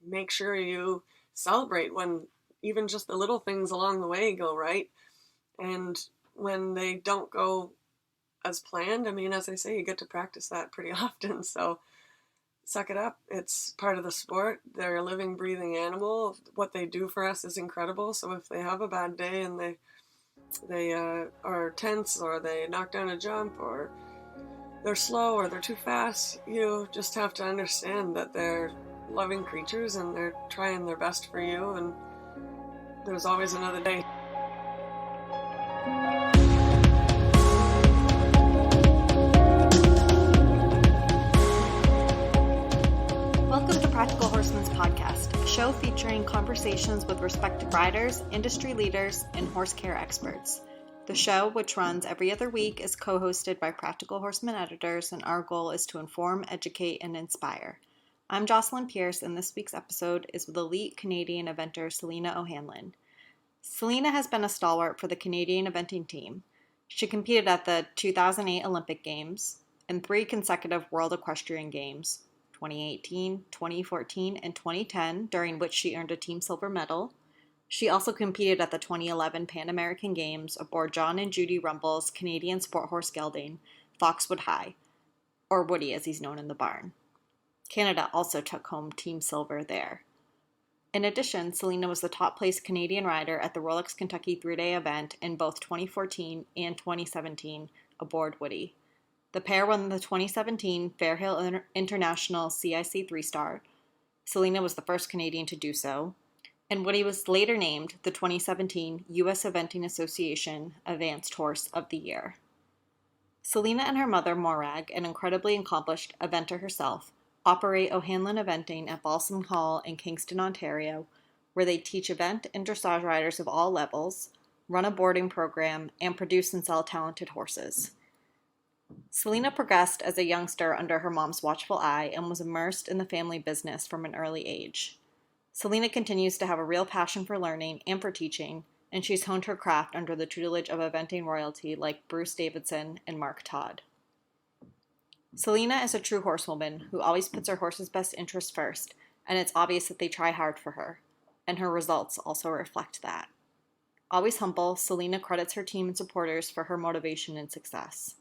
make sure you celebrate when even just the little things along the way go right. And when they don't go as planned, I mean, as I say, you get to practice that pretty often. So suck it up. It's part of the sport. They're a living, breathing animal. What they do for us is incredible. So if they have a bad day and they are tense, or they knock down a jump, or they're slow, or they're too fast, you just have to understand that they're loving creatures and they're trying their best for you, and there's always another day. Welcome to Practical Horseman's podcast, a show featuring conversations with respected riders, industry leaders, and horse care experts. The show, which runs every other week, is co-hosted by Practical Horseman editors, and our goal is to inform, educate, and inspire. I'm Jocelyn Pierce, and this week's episode is with elite Canadian eventer Selena O'Hanlon. Selena has been a stalwart for the Canadian eventing team. She competed at the 2008 Olympic Games and 3 consecutive World Equestrian Games, 2018, 2014, and 2010, during which she earned a team silver medal. She also competed at the 2011 Pan American Games aboard John and Judy Rumble's Canadian sport horse gelding, Foxwood High, or Woody as he's known in the barn. Canada also took home team silver there. In addition, Selena was the top-placed Canadian rider at the Rolex Kentucky 3-day event in both 2014 and 2017 aboard Woody. The pair won the 2017 Fairhill International CIC 3-star. Selena was the first Canadian to do so, and Woody was later named the 2017 U.S. Eventing Association Advanced Horse of the Year. Selena and her mother, Morag, an incredibly accomplished eventer herself, operate O'Hanlon Eventing at Balsam Hall in Kingston, Ontario, where they teach event and dressage riders of all levels, run a boarding program, and produce and sell talented horses. Selena progressed as a youngster under her mom's watchful eye and was immersed in the family business from an early age. Selena continues to have a real passion for learning and for teaching, and she's honed her craft under the tutelage of eventing royalty like Bruce Davidson and Mark Todd. Selena is a true horsewoman who always puts her horse's best interests first, and it's obvious that they try hard for her, and her results also reflect that. Always humble, Selena credits her team and supporters for her motivation and success.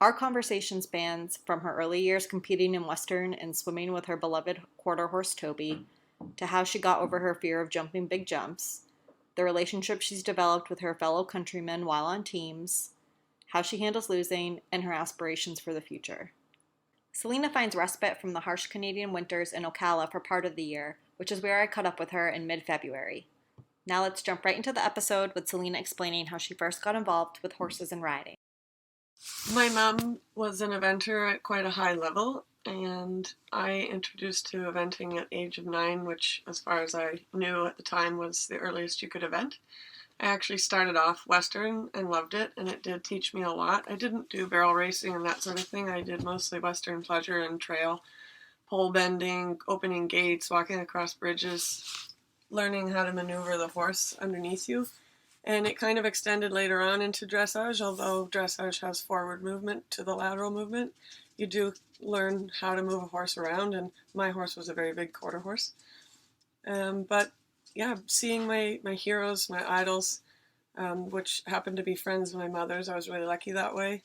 Our conversation spans from her early years competing in Western and swimming with her beloved quarter horse Toby, to how she got over her fear of jumping big jumps, the relationship she's developed with her fellow countrymen while on teams, how she handles losing, and her aspirations for the future. Selena finds respite from the harsh Canadian winters in Ocala for part of the year, which is where I caught up with her in mid-February. Now let's jump right into the episode with Selena explaining how she first got involved with horses and riding. My mom was an eventer at quite a high level, and I introduced to eventing at age of 9, which, as far as I knew at the time, was the earliest you could event. I actually started off Western and loved it, and it did teach me a lot. I didn't do barrel racing and that sort of thing. I did mostly Western pleasure and trail, pole bending, opening gates, walking across bridges, learning how to maneuver the horse underneath you. And it kind of extended later on into dressage, although dressage has forward movement to the lateral movement. You do learn how to move a horse around, and my horse was a very big quarter horse. But yeah, seeing my heroes, my idols, which happened to be friends of my mother's, I was really lucky that way,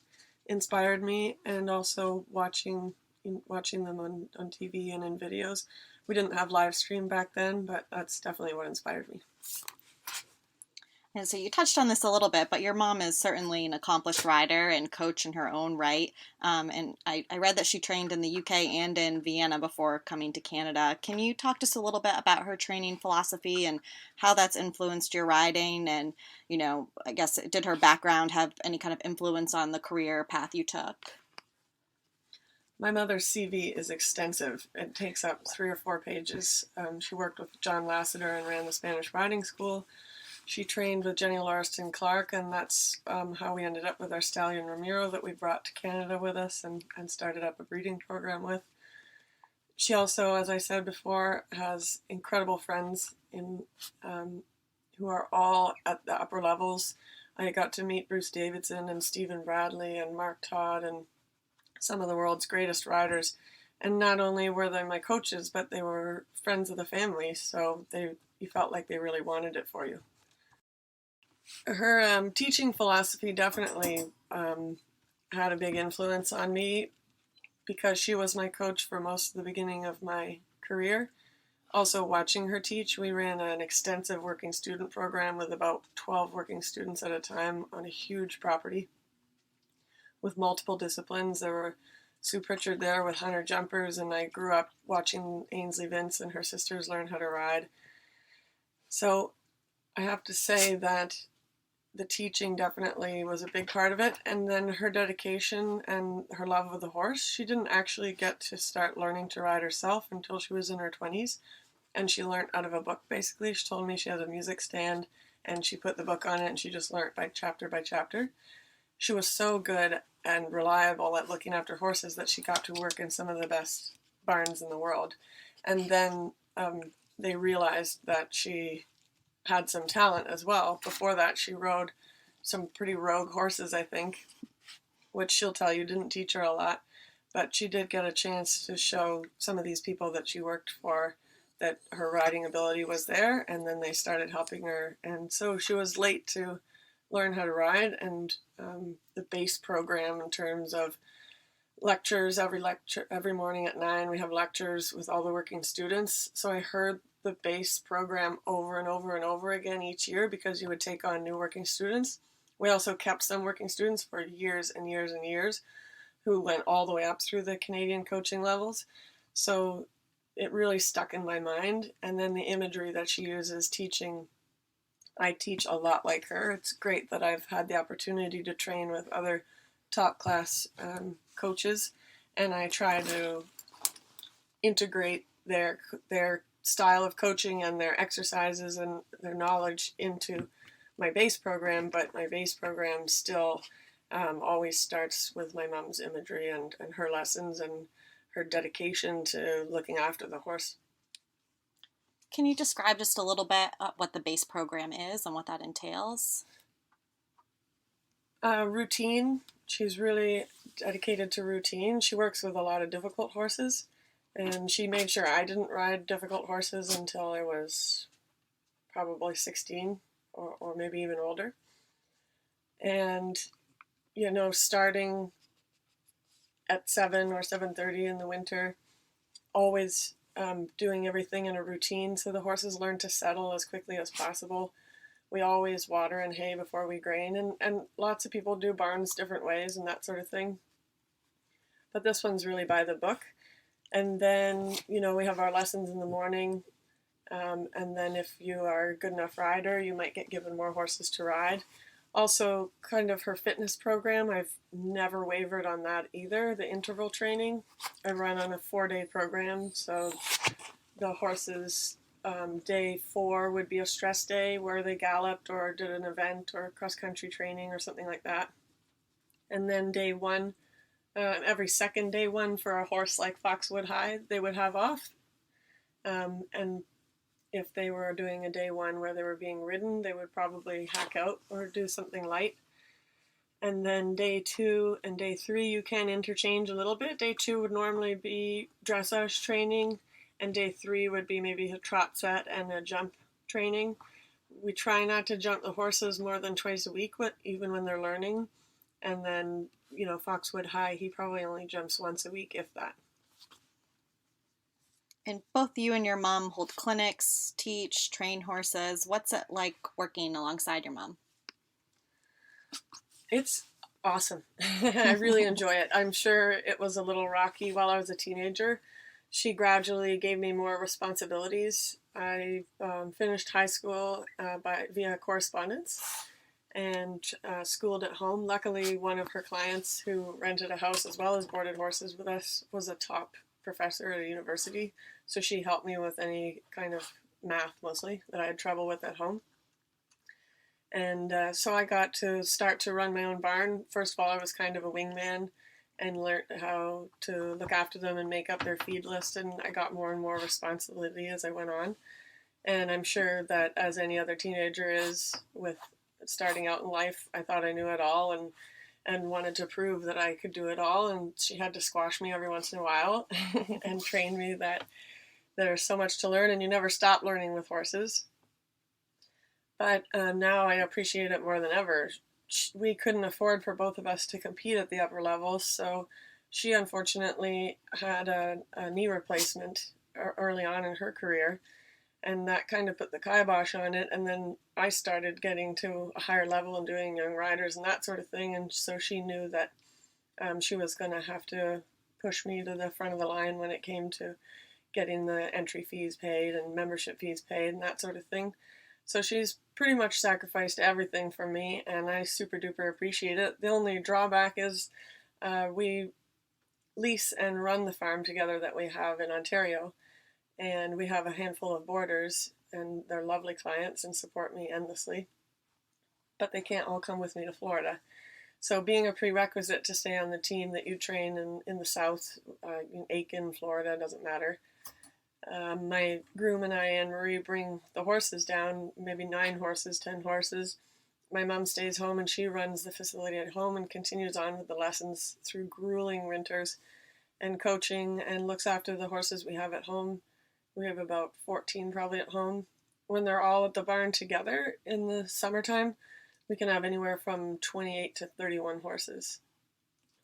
inspired me, and also watching them on TV and in videos. We didn't have live stream back then, but that's definitely what inspired me. And so you touched on this a little bit, but your mom is certainly an accomplished rider and coach in her own right. And I read that she trained in the UK and in Vienna before coming to Canada. Can you talk to us a little bit about her training philosophy and how that's influenced your riding? And, I guess, did her background have any kind of influence on the career path you took? My mother's CV is extensive. It takes up 3 or 4 pages. She worked with John Lasseter and ran the Spanish riding school. She trained with Jenny Lauriston Clark, and that's how we ended up with our stallion Ramiro that we brought to Canada with us and started up a breeding program with. She also, as I said before, has incredible friends who are all at the upper levels. I got to meet Bruce Davidson and Stephen Bradley and Mark Todd and some of the world's greatest riders And not only were they my coaches, but they were friends of the family, so you felt like they really wanted it for you. Her teaching philosophy definitely had a big influence on me because she was my coach for most of the beginning of my career. Also, watching her teach, we ran an extensive working student program with about 12 working students at a time on a huge property with multiple disciplines. There were Sue Pritchard there with hunter jumpers, and I grew up watching Ainsley Vince and her sisters learn how to ride. So I have to say that the teaching definitely was a big part of it. And then her dedication and her love of the horse. She didn't actually get to start learning to ride herself until she was in her 20s. And she learned out of a book, basically. She told me she has a music stand and she put the book on it and she just learned by chapter. She was so good and reliable at looking after horses that she got to work in some of the best barns in the world. And then they realized that she had some talent as well. Before that, she rode some pretty rogue horses, I think, which she'll tell you didn't teach her a lot. But she did get a chance to show some of these people that she worked for that her riding ability was there, and then they started helping her. And so she was late to learn how to ride, and the base program in terms of lectures, every morning at 9 we have lectures with all the working students. So I heard the base program over and over and over again each year because you would take on new working students. We also kept some working students for years and years and years who went all the way up through the Canadian coaching levels. So it really stuck in my mind. And then the imagery that she uses teaching, I teach a lot like her. It's great that I've had the opportunity to train with other top class coaches, and I try to integrate their style of coaching and their exercises and their knowledge into my base program. But my base program still always starts with my mom's imagery and her lessons and her dedication to looking after the horse. Can you describe just a little bit what the base program is and what that entails? Routine. She's really dedicated to routine. She works with a lot of difficult horses, and she made sure I didn't ride difficult horses until I was probably 16 or maybe even older. And, starting at 7 or 7:30 in the winter, always doing everything in a routine so the horses learn to settle as quickly as possible. We always water and hay before we grain, and lots of people do barns different ways and that sort of thing. But this one's really by the book. And then, we have our lessons in the morning. And then if you are a good enough rider, you might get given more horses to ride. Also, kind of her fitness program, I've never wavered on that either. The interval training, I run on a 4-day program. So the horses, day 4 would be a stress day where they galloped or did an event or cross-country training or something like that. And then day 1, every second day 1 for a horse like Foxwood High, they would have off. And if they were doing a day 1 where they were being ridden, they would probably hack out or do something light. And then day 2 and day 3, you can interchange a little bit. Day 2 would normally be dressage training, and day 3 would be maybe a trot set and a jump training. We try not to jump the horses more than twice a week, even when they're learning. And then, Foxwood High, he probably only jumps once a week, if that. And both you and your mom hold clinics, teach, train horses. What's it like working alongside your mom? It's awesome. I really enjoy it. I'm sure it was a little rocky while I was a teenager. She gradually gave me more responsibilities. I finished high school via correspondence and schooled at home. Luckily, one of her clients who rented a house as well as boarded horses with us was a top professor at a university, so she helped me with any kind of math mostly that I had trouble with at home. And so I got to start to run my own barn. First of all, I was kind of a wingman and learned how to look after them and make up their feed list, and I got more and more responsibility as I went on. And I'm sure that as any other teenager is with starting out in life, I thought I knew it all, and wanted to prove that I could do it all. And she had to squash me every once in a while and train me that there's so much to learn and you never stop learning with horses. But now I appreciate it more than ever. We couldn't afford for both of us to compete at the upper levels, so she unfortunately had a knee replacement early on in her career, and that kind of put the kibosh on it. And then I started getting to a higher level and doing young riders and that sort of thing, and so she knew that she was going to have to push me to the front of the line when it came to getting the entry fees paid and membership fees paid and that sort of thing. So she's pretty much sacrificed everything for me, and I super duper appreciate it. The only drawback is we lease and run the farm together that we have in Ontario, and we have a handful of boarders, and they're lovely clients and support me endlessly, but they can't all come with me to Florida. So being a prerequisite to stay on the team that you train in the South, in Aiken, Florida, doesn't matter. My groom and I and Marie bring the horses down, maybe 9 horses, 10 horses. My mom stays home and she runs the facility at home and continues on with the lessons through grueling winters and coaching and looks after the horses we have at home. We have about 14 probably at home. When they're all at the barn together in the summertime, we can have anywhere from 28 to 31 horses.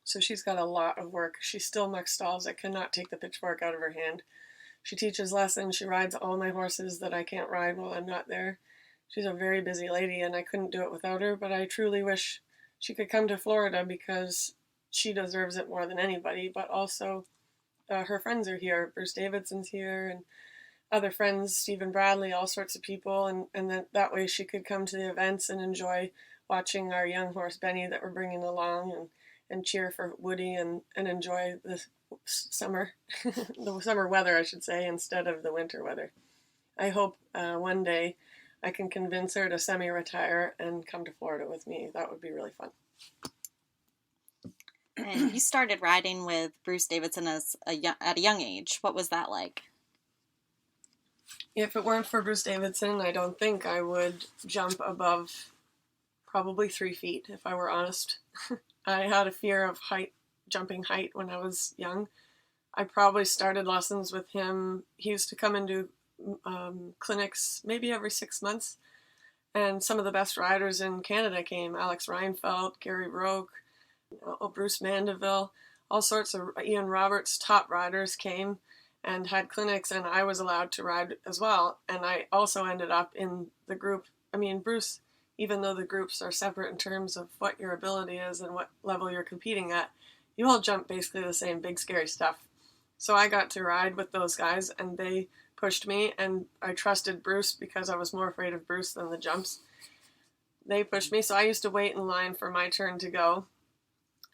So she's got a lot of work. She still mucks stalls. I cannot take the pitchfork out of her hand. She teaches lessons. She rides all my horses that I can't ride while I'm not there. She's a very busy lady, and I couldn't do it without her, but I truly wish she could come to Florida because she deserves it more than anybody, but also her friends are here. Bruce Davidson's here, and other friends, Stephen Bradley, all sorts of people, and that way she could come to the events and enjoy watching our young horse Benny that we're bringing along and cheer for Woody and enjoy the summer, the summer weather, I should say, instead of the winter weather. I hope one day I can convince her to semi-retire and come to Florida with me. That would be really fun. And you started riding with Bruce Davidson at a young age. What was that like? If it weren't for Bruce Davidson, I don't think I would jump above probably 3 feet, if I were honest. I had a fear of jumping height when I was young. I probably started lessons with him. He used to come and do clinics maybe every 6 months, and some of the best riders in Canada came. Alex Reinfeldt, Gary Roque, Bruce Mandeville, all sorts of Ian Roberts top riders came and had clinics, and I was allowed to ride as well. And I also ended up in the group. I mean, Bruce, even though the groups are separate in terms of what your ability is and what level you're competing at, you all jump basically the same big scary stuff. So I got to ride with those guys, and they pushed me, and I trusted Bruce because I was more afraid of Bruce than the jumps. They pushed me, so I used to wait in line for my turn to go,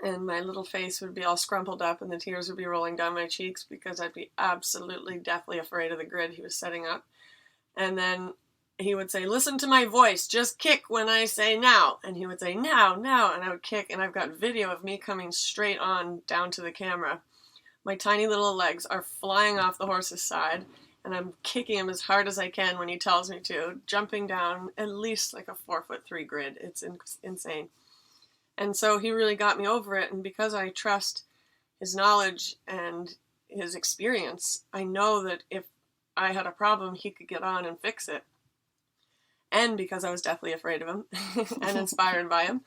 and my little face would be all scrumpled up and the tears would be rolling down my cheeks because I'd be absolutely deathly afraid of the grid he was setting up. And then he would say, "Listen to my voice, just kick when I say now." And he would say, "Now, now," and I would kick, and I've got video of me coming straight on down to the camera. My tiny little legs are flying off the horse's side, and I'm kicking him as hard as I can when he tells me to, jumping down at least like a 4'3" grid. It's insane. And so he really got me over it, and because I trust his knowledge and his experience, I know that if I had a problem, he could get on and fix it. And because I was deathly afraid of him and inspired by him,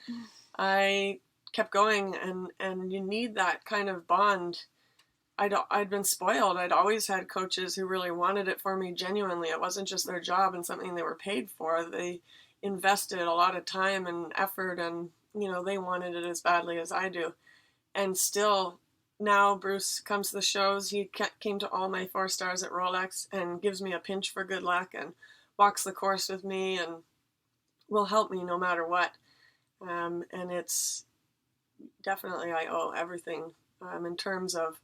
I kept going, and you need that kind of bond. I'd been spoiled. I'd always had coaches who really wanted it for me genuinely. It wasn't just their job and something they were paid for. They invested a lot of time and effort, and they wanted it as badly as I do. And still, now Bruce comes to the shows. He came to all my 4 stars at Rolex and gives me a pinch for good luck and walks the course with me and will help me no matter what. And it's definitely, I owe everything in terms of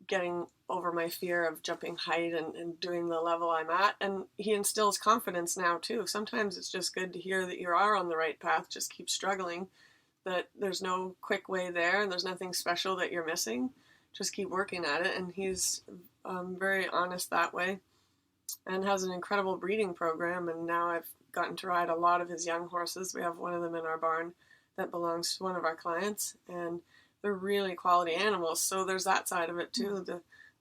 getting over my fear of jumping height and doing the level I'm at. And he instills confidence now too. Sometimes it's just good to hear that you are on the right path. Just keep struggling, that there's no quick way there and there's nothing special that you're missing. Just keep working at it. And he's very honest that way and has an incredible breeding program. And now I've gotten to ride a lot of his young horses. We have one of them in our barn that belongs to one of our clients, and they're really quality animals. So there's that side of it too,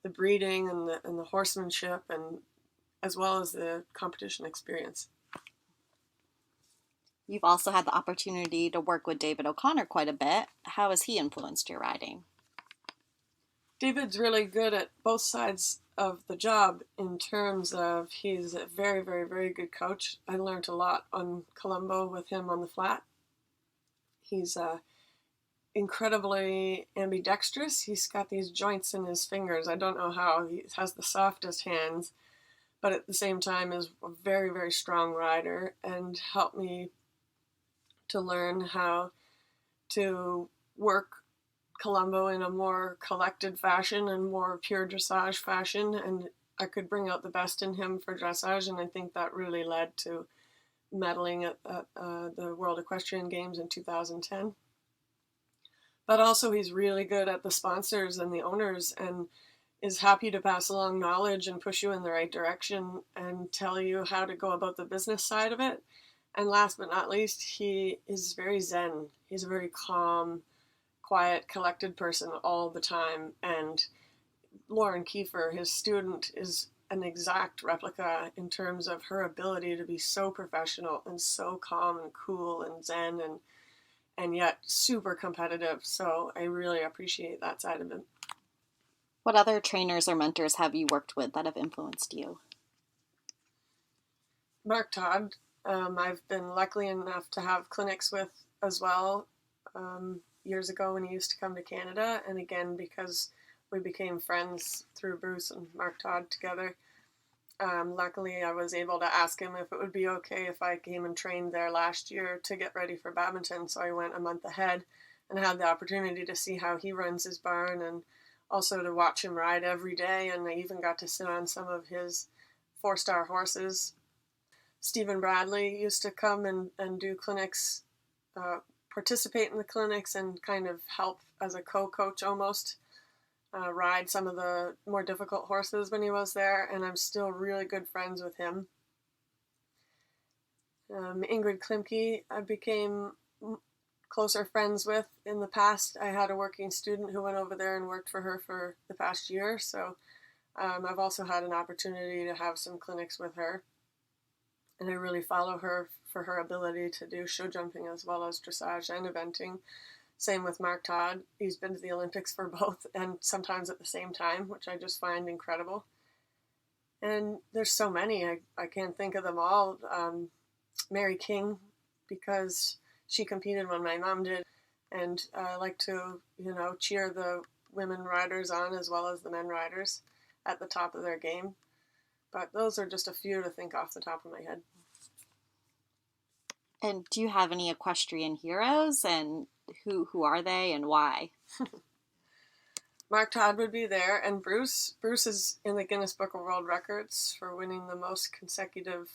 the breeding and the horsemanship, and as well as the competition experience. You've also had the opportunity to work with David O'Connor quite a bit. How has he influenced your riding? David's really good at both sides of the job in terms of he's a very, very, very good coach. I learned a lot on Colombo with him on the flat. He's incredibly ambidextrous. He's got these joints in his fingers. I don't know how. He has the softest hands, but at the same time is a very, very strong rider, and helped me to learn how to work Colombo in a more collected fashion and more pure dressage fashion, and I could bring out the best in him for dressage, and I think that really led to medaling at the World Equestrian Games in 2010. But also he's really good at the sponsors and the owners, and is happy to pass along knowledge and push you in the right direction and tell you how to go about the business side of it. And last but not least, he is very zen. He's a very calm, quiet, collected person all the time. And Lauren Kiefer, his student, is an exact replica in terms of her ability to be so professional and so calm and cool and zen, and yet super competitive. So I really appreciate that side of him. What other trainers or mentors have you worked with that have influenced you? Mark Todd, I've been lucky enough to have clinics with as well years ago when he used to come to Canada. And again, because we became friends through Bruce and Mark Todd together, luckily I was able to ask him if it would be okay if I came and trained there last year to get ready for badminton. So I went a month ahead and had the opportunity to see how he runs his barn, and also to watch him ride every day. And I even got to sit on some of his 4-star horses. Stephen Bradley used to come and do clinics, participate in the clinics and kind of help as a co-coach almost, ride some of the more difficult horses when he was there, and I'm still really good friends with him. Ingrid Klimke I became closer friends with in the past. I had a working student who went over there and worked for her for the past year, so I've also had an opportunity to have some clinics with her. And I really follow her for her ability to do show jumping as well as dressage and eventing. Same with Mark Todd. He's been to the Olympics for both, and sometimes at the same time, which I just find incredible. And there's so many. I can't think of them all. Mary King, because she competed when my mom did. And I like to, cheer the women riders on as well as the men riders at the top of their game. But those are just a few to think off the top of my head. And do you have any equestrian heroes, and who are they and why? Mark Todd would be there, and Bruce. Bruce is in the Guinness Book of World Records for winning the most consecutive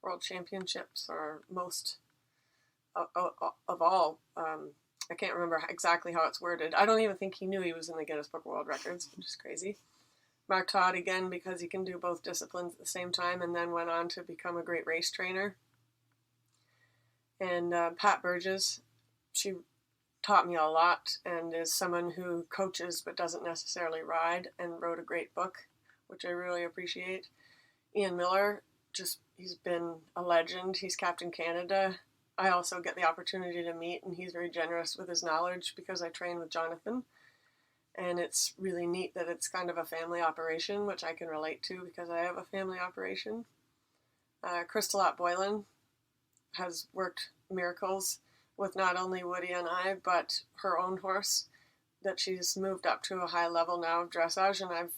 world championships, or most of all. I can't remember exactly how it's worded. I don't even think he knew he was in the Guinness Book of World Records, which is crazy. Mark Todd, again, because he can do both disciplines at the same time, and then went on to become a great race trainer. And Pat Burgess, she taught me a lot, and is someone who coaches but doesn't necessarily ride, and wrote a great book, which I really appreciate. Ian Miller, he's been a legend. He's Captain Canada. I also get the opportunity to meet, and he's very generous with his knowledge because I train with Jonathan. And it's really neat that it's kind of a family operation, which I can relate to because I have a family operation. Crystalot Boylan has worked miracles with not only Woody and I, but her own horse, that she's moved up to a high level now of dressage, and I've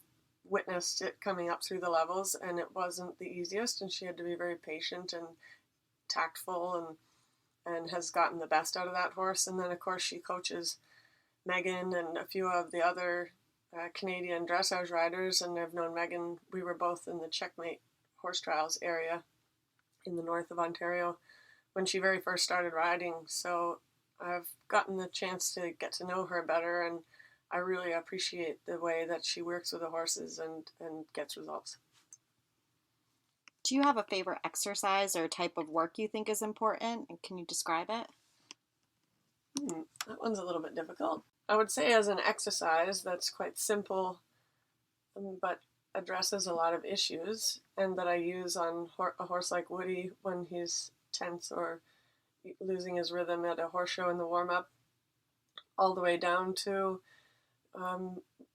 witnessed it coming up through the levels, and it wasn't the easiest, and she had to be very patient and tactful, and has gotten the best out of that horse. And then, of course, she coaches Megan and a few of the other Canadian dressage riders, and I've known Megan. We were both in the Checkmate horse trials area in the north of Ontario when she very first started riding, so I've gotten the chance to get to know her better, and I really appreciate the way that she works with the horses and gets results. Do you have a favorite exercise or type of work you think is important, and can you describe it? That one's a little bit difficult. I would say as an exercise that's quite simple, but addresses a lot of issues, and that I use on a horse like Woody when he's tense or losing his rhythm at a horse show in the warm-up, all the way down to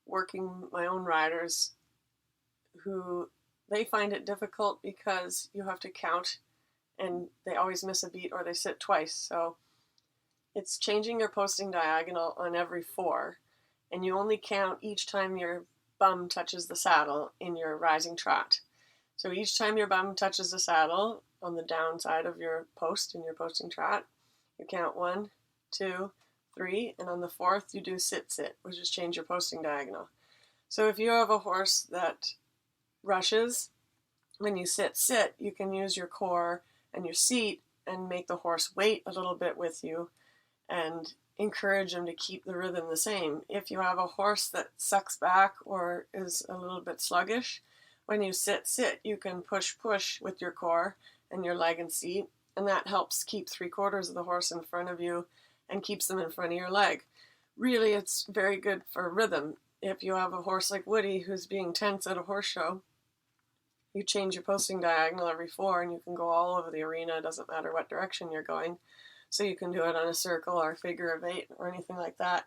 working my own riders who they find it difficult because you have to count and they always miss a beat or they sit twice. So it's changing your posting diagonal on every 4, and you only count each time your bum touches the saddle in your rising trot. So each time your bum touches the saddle on the downside of your post in your posting trot, you count 1, 2, 3, and on the 4th you do sit, which is change your posting diagonal. So if you have a horse that rushes, when you sit, you can use your core and your seat and make the horse wait a little bit with you and encourage him to keep the rhythm the same. If you have a horse that sucks back or is a little bit sluggish, when you sit, you can push with your core and your leg and seat, and that helps keep 3/4 of the horse in front of you and keeps them in front of your leg. Really, it's very good for rhythm. If you have a horse like Woody who's being tense at a horse show, you change your posting diagonal every 4 and you can go all over the arena. It doesn't matter what direction you're going. So you can do it on a circle or a figure of 8 or anything like that.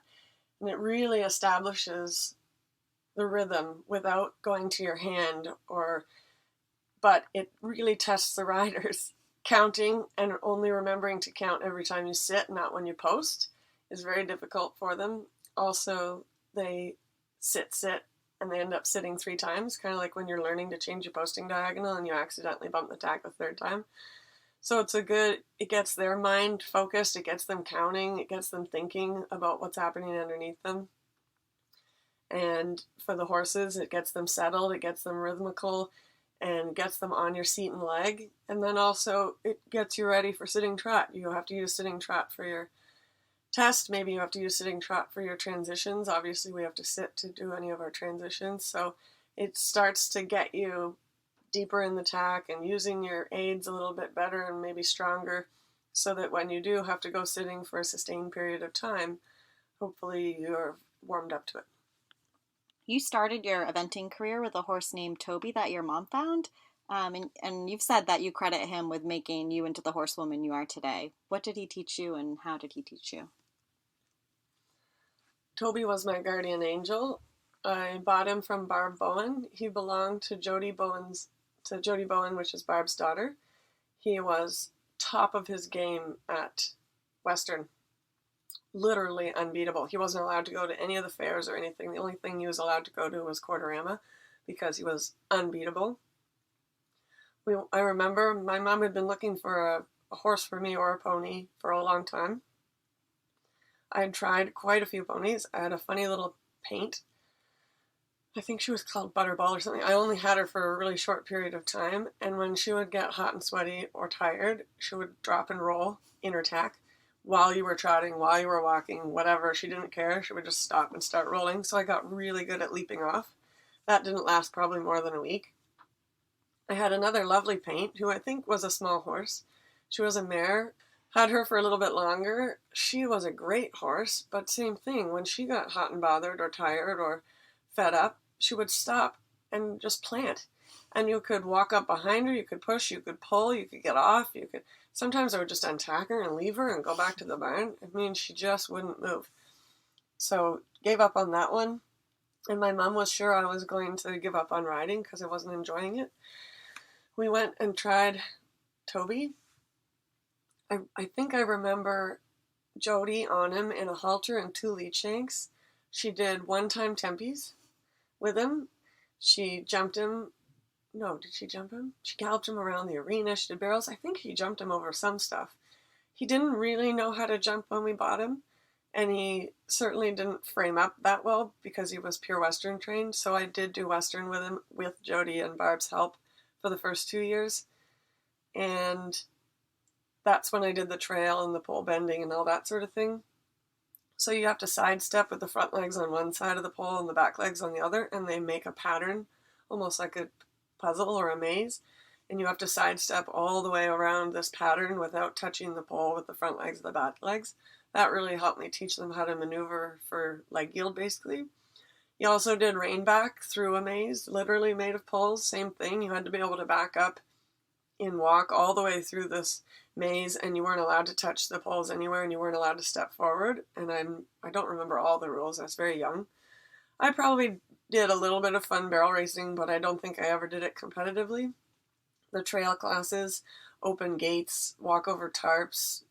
And it really establishes the rhythm without going to your hand, but it really tests the riders. Counting and only remembering to count every time you sit, not when you post, is very difficult for them. Also, they sit, and they end up sitting 3 times, kind of like when you're learning to change your posting diagonal and you accidentally bump the tack the 3rd time. So it gets their mind focused, it gets them counting, it gets them thinking about what's happening underneath them. And for the horses, it gets them settled, it gets them rhythmical, and gets them on your seat and leg. And then also it gets you ready for sitting trot. You have to use sitting trot for your test. Maybe you have to use sitting trot for your transitions. Obviously, we have to sit to do any of our transitions. So it starts to get you deeper in the tack and using your aids a little bit better and maybe stronger, so that when you do have to go sitting for a sustained period of time, hopefully you're warmed up to it. You started your eventing career with a horse named Toby that your mom found, and you've said that you credit him with making you into the horsewoman you are today. What did he teach you, and how did he teach you? Toby was my guardian angel. I bought him from Barb Bowen. He belonged to Jody Bowen, which is Barb's daughter. He was top of his game at Western. Literally unbeatable. He wasn't allowed to go to any of the fairs or anything. The only thing he was allowed to go to was Quarterama because he was unbeatable. I remember my mom had been looking for a horse for me or a pony for a long time. I had tried quite a few ponies. I had a funny little paint. I think she was called Butterball or something. I only had her for a really short period of time, and when she would get hot and sweaty or tired, she would drop and roll in her tack while you were trotting, while you were walking, whatever. She didn't care. She would just stop and start rolling, so I got really good at leaping off. That didn't last probably more than a week. I had another lovely paint, who I think was a small horse. She was a mare. Had her for a little bit longer. She was a great horse, but same thing. When she got hot and bothered or tired or fed up, she would stop and just plant. And you could walk up behind her, you could push, you could pull, you could get off, sometimes I would just untack her and leave her and go back to the barn. I mean, she just wouldn't move. So gave up on that one. And my mom was sure I was going to give up on riding because I wasn't enjoying it. We went and tried Toby. I think I remember Jody on him in a halter and 2 lead shanks. She did 1-time tempies with him. She jumped him. No, did she jump him? She galloped him around the arena. She did barrels. I think he jumped him over some stuff. He didn't really know how to jump when we bought him, and he certainly didn't frame up that well because he was pure Western trained. So I did do Western with him with Jody and Barb's help for the first 2 years. And that's when I did the trail and the pole bending and all that sort of thing. So you have to sidestep with the front legs on one side of the pole and the back legs on the other, and they make a pattern, almost like a puzzle or a maze. And you have to sidestep all the way around this pattern without touching the pole with the front legs and the back legs. That really helped me teach them how to maneuver for leg yield, basically. You also did reinback through a maze, literally made of poles. Same thing. You had to be able to back up and walk all the way through this maze, and you weren't allowed to touch the poles anywhere, and you weren't allowed to step forward. And I don't remember all the rules. I was very young. I probably did a little bit of fun barrel racing, but I don't think I ever did it competitively. The trail classes, open gates, walk over tarps,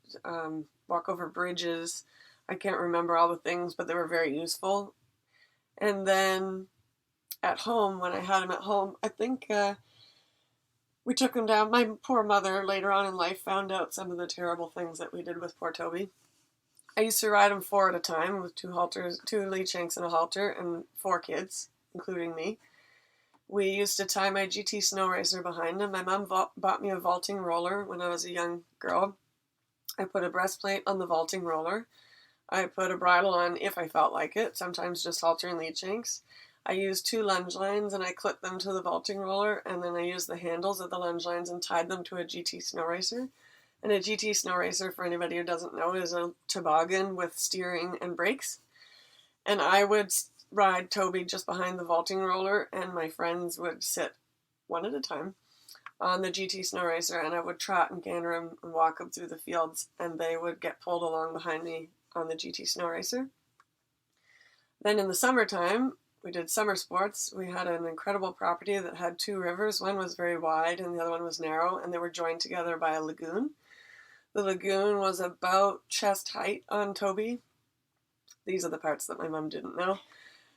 walk over bridges. I can't remember all the things, but they were very useful. And then at home, when I had him at home, I think we took him down. My poor mother, later on in life, found out some of the terrible things that we did with poor Toby. I used to ride him 4 at a time with 2 halters, 2 lead shanks and a halter, and 4 kids, including me. We used to tie my GT snow racer behind him. My mom bought me a vaulting roller when I was a young girl. I put a breastplate on the vaulting roller. I put a bridle on if I felt like it, sometimes just halter and lead shanks. I used 2 lunge lines and I clipped them to the vaulting roller, and then I used the handles of the lunge lines and tied them to a GT snow racer. And a GT snow racer, for anybody who doesn't know, is a toboggan with steering and brakes. And I would ride Toby just behind the vaulting roller, and my friends would sit one at a time on the GT snow racer, and I would trot and canter him and walk him through the fields, and they would get pulled along behind me on the GT snow racer. Then in the summertime, we did summer sports. We had an incredible property that had 2 rivers. One was very wide and the other one was narrow, and they were joined together by a lagoon. The lagoon was about chest height on Toby. These are the parts that my mom didn't know.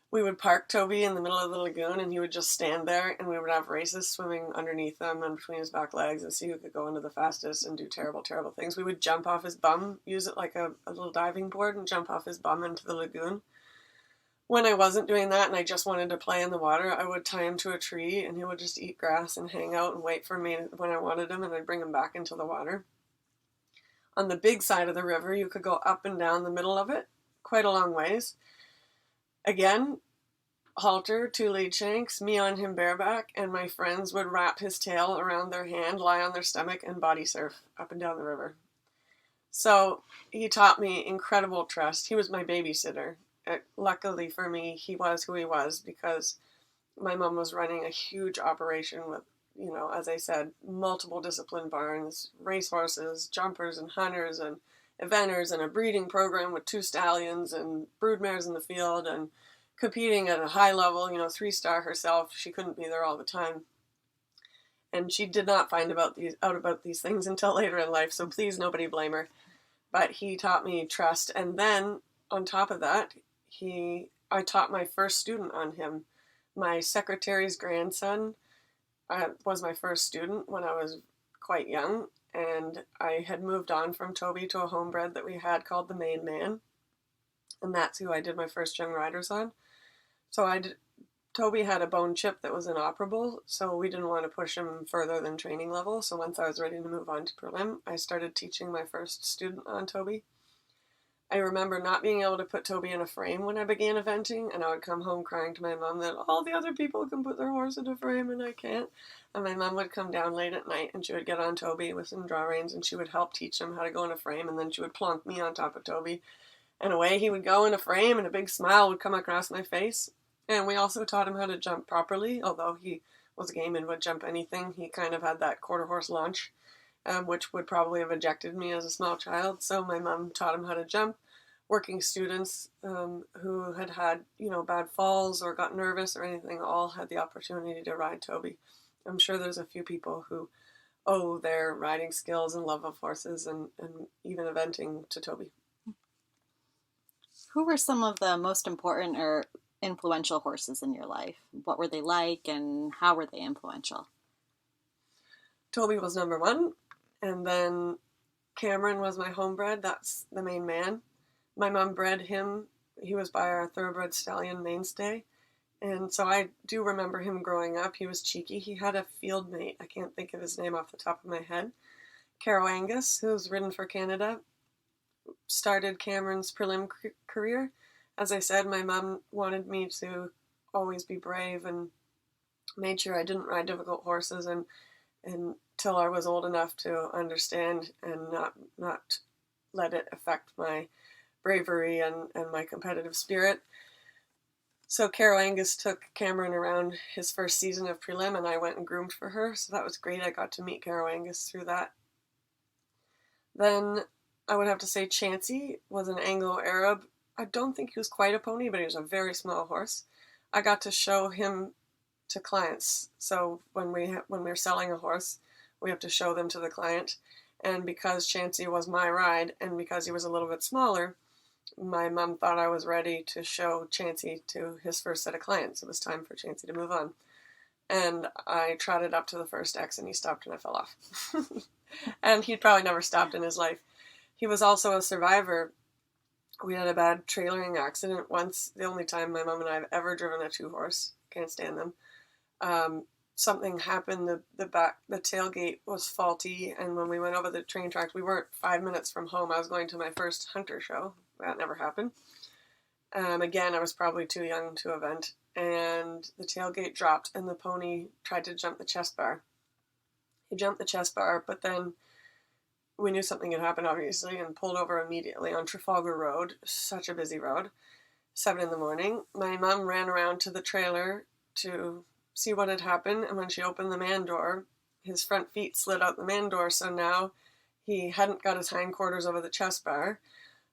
We would park Toby in the middle of the lagoon, and he would just stand there, and we would have races swimming underneath him and between his back legs and see who could go into the fastest and do terrible, terrible things. We would jump off his bum, use it like a little diving board, and jump off his bum into the lagoon. When I wasn't doing that and I just wanted to play in the water, I would tie him to a tree, and he would just eat grass and hang out and wait for me when I wanted him, and I'd bring him back into the water. On the big side of the river, you could go up and down the middle of it, quite a long ways. Again, halter, 2 lead shanks, me on him bareback, and my friends would wrap his tail around their hand, lie on their stomach, and body surf up and down the river. So he taught me incredible trust. He was my babysitter. Luckily for me, he was who he was because my mom was running a huge operation with, as I said, multiple discipline barns, racehorses, jumpers and hunters and eventers, and a breeding program with 2 stallions and broodmares in the field, and competing at a high level, 3-star herself. She couldn't be there all the time. And she did not find out about these things until later in life, so please nobody blame her. But he taught me trust. And then on top of that, I taught my first student on him. My secretary's grandson was my first student when I was quite young, and I had moved on from Toby to a homebred that we had called the Main Man, and that's who I did my first young riders on. So Toby had a bone chip that was inoperable, so we didn't want to push him further than training level. So once I was ready to move on to prelim, I started teaching my first student on Toby. I remember not being able to put Toby in a frame when I began eventing, and I would come home crying to my mom that all the other people can put their horse in a frame and I can't. And my mom would come down late at night and she would get on Toby with some draw reins, and she would help teach him how to go in a frame, and then she would plonk me on top of Toby. And away he would go in a frame, and a big smile would come across my face. And we also taught him how to jump properly. Although he was game and would jump anything, he kind of had that quarter horse launch, which would probably have ejected me as a small child. So my mom taught him how to jump. Working students who had bad falls or got nervous or anything all had the opportunity to ride Toby. I'm sure there's a few people who owe their riding skills and love of horses and even eventing to Toby. Who were some of the most important or influential horses in your life? What were they like, and how were they influential? Toby was number 1, and then Cameron was my homebred. That's the Main Man. My mom bred him. He was by our thoroughbred stallion Mainstay, and so I do remember him growing up. He was cheeky. He had a field mate. I can't think of his name off the top of my head. Caro Angus, who's ridden for Canada, started Cameron's prelim career. As I said, my mom wanted me to always be brave and made sure I didn't ride difficult horses and until I was old enough to understand and not let it affect my bravery and my competitive spirit. So Caro Angus took Cameron around his first season of prelim, and I went and groomed for her. So that was great. I got to meet Caro Angus through that. Then I would have to say Chansey was an Anglo-Arab. I don't think he was quite a pony, but he was a very small horse. I got to show him to clients. So when we're selling a horse, we have to show them to the client. And because Chansey was my ride, and because he was a little bit smaller, my mom thought I was ready to show Chansey to his first set of clients. It was time for Chansey to move on. And I trotted up to the first X, and he stopped, and I fell off. And he'd probably never stopped in his life. He was also a survivor. We had a bad trailering accident once, the only time my mom and I have ever driven a two-horse. Can't stand them. Something happened, the tailgate was faulty, and when we went over the train tracks, we weren't 5 minutes from home. I was going to my first hunter show. That never happened. Again, I was probably too young to event, and the tailgate dropped, and the pony tried to jump the chest bar. He jumped the chest bar, but then we knew something had happened, obviously, and pulled over immediately on Trafalgar Road, such a busy road, 7 in the morning. My mom ran around to the trailer to see what had happened, and when she opened the man door, his front feet slid out the man door, so now he hadn't got his hindquarters over the chest bar.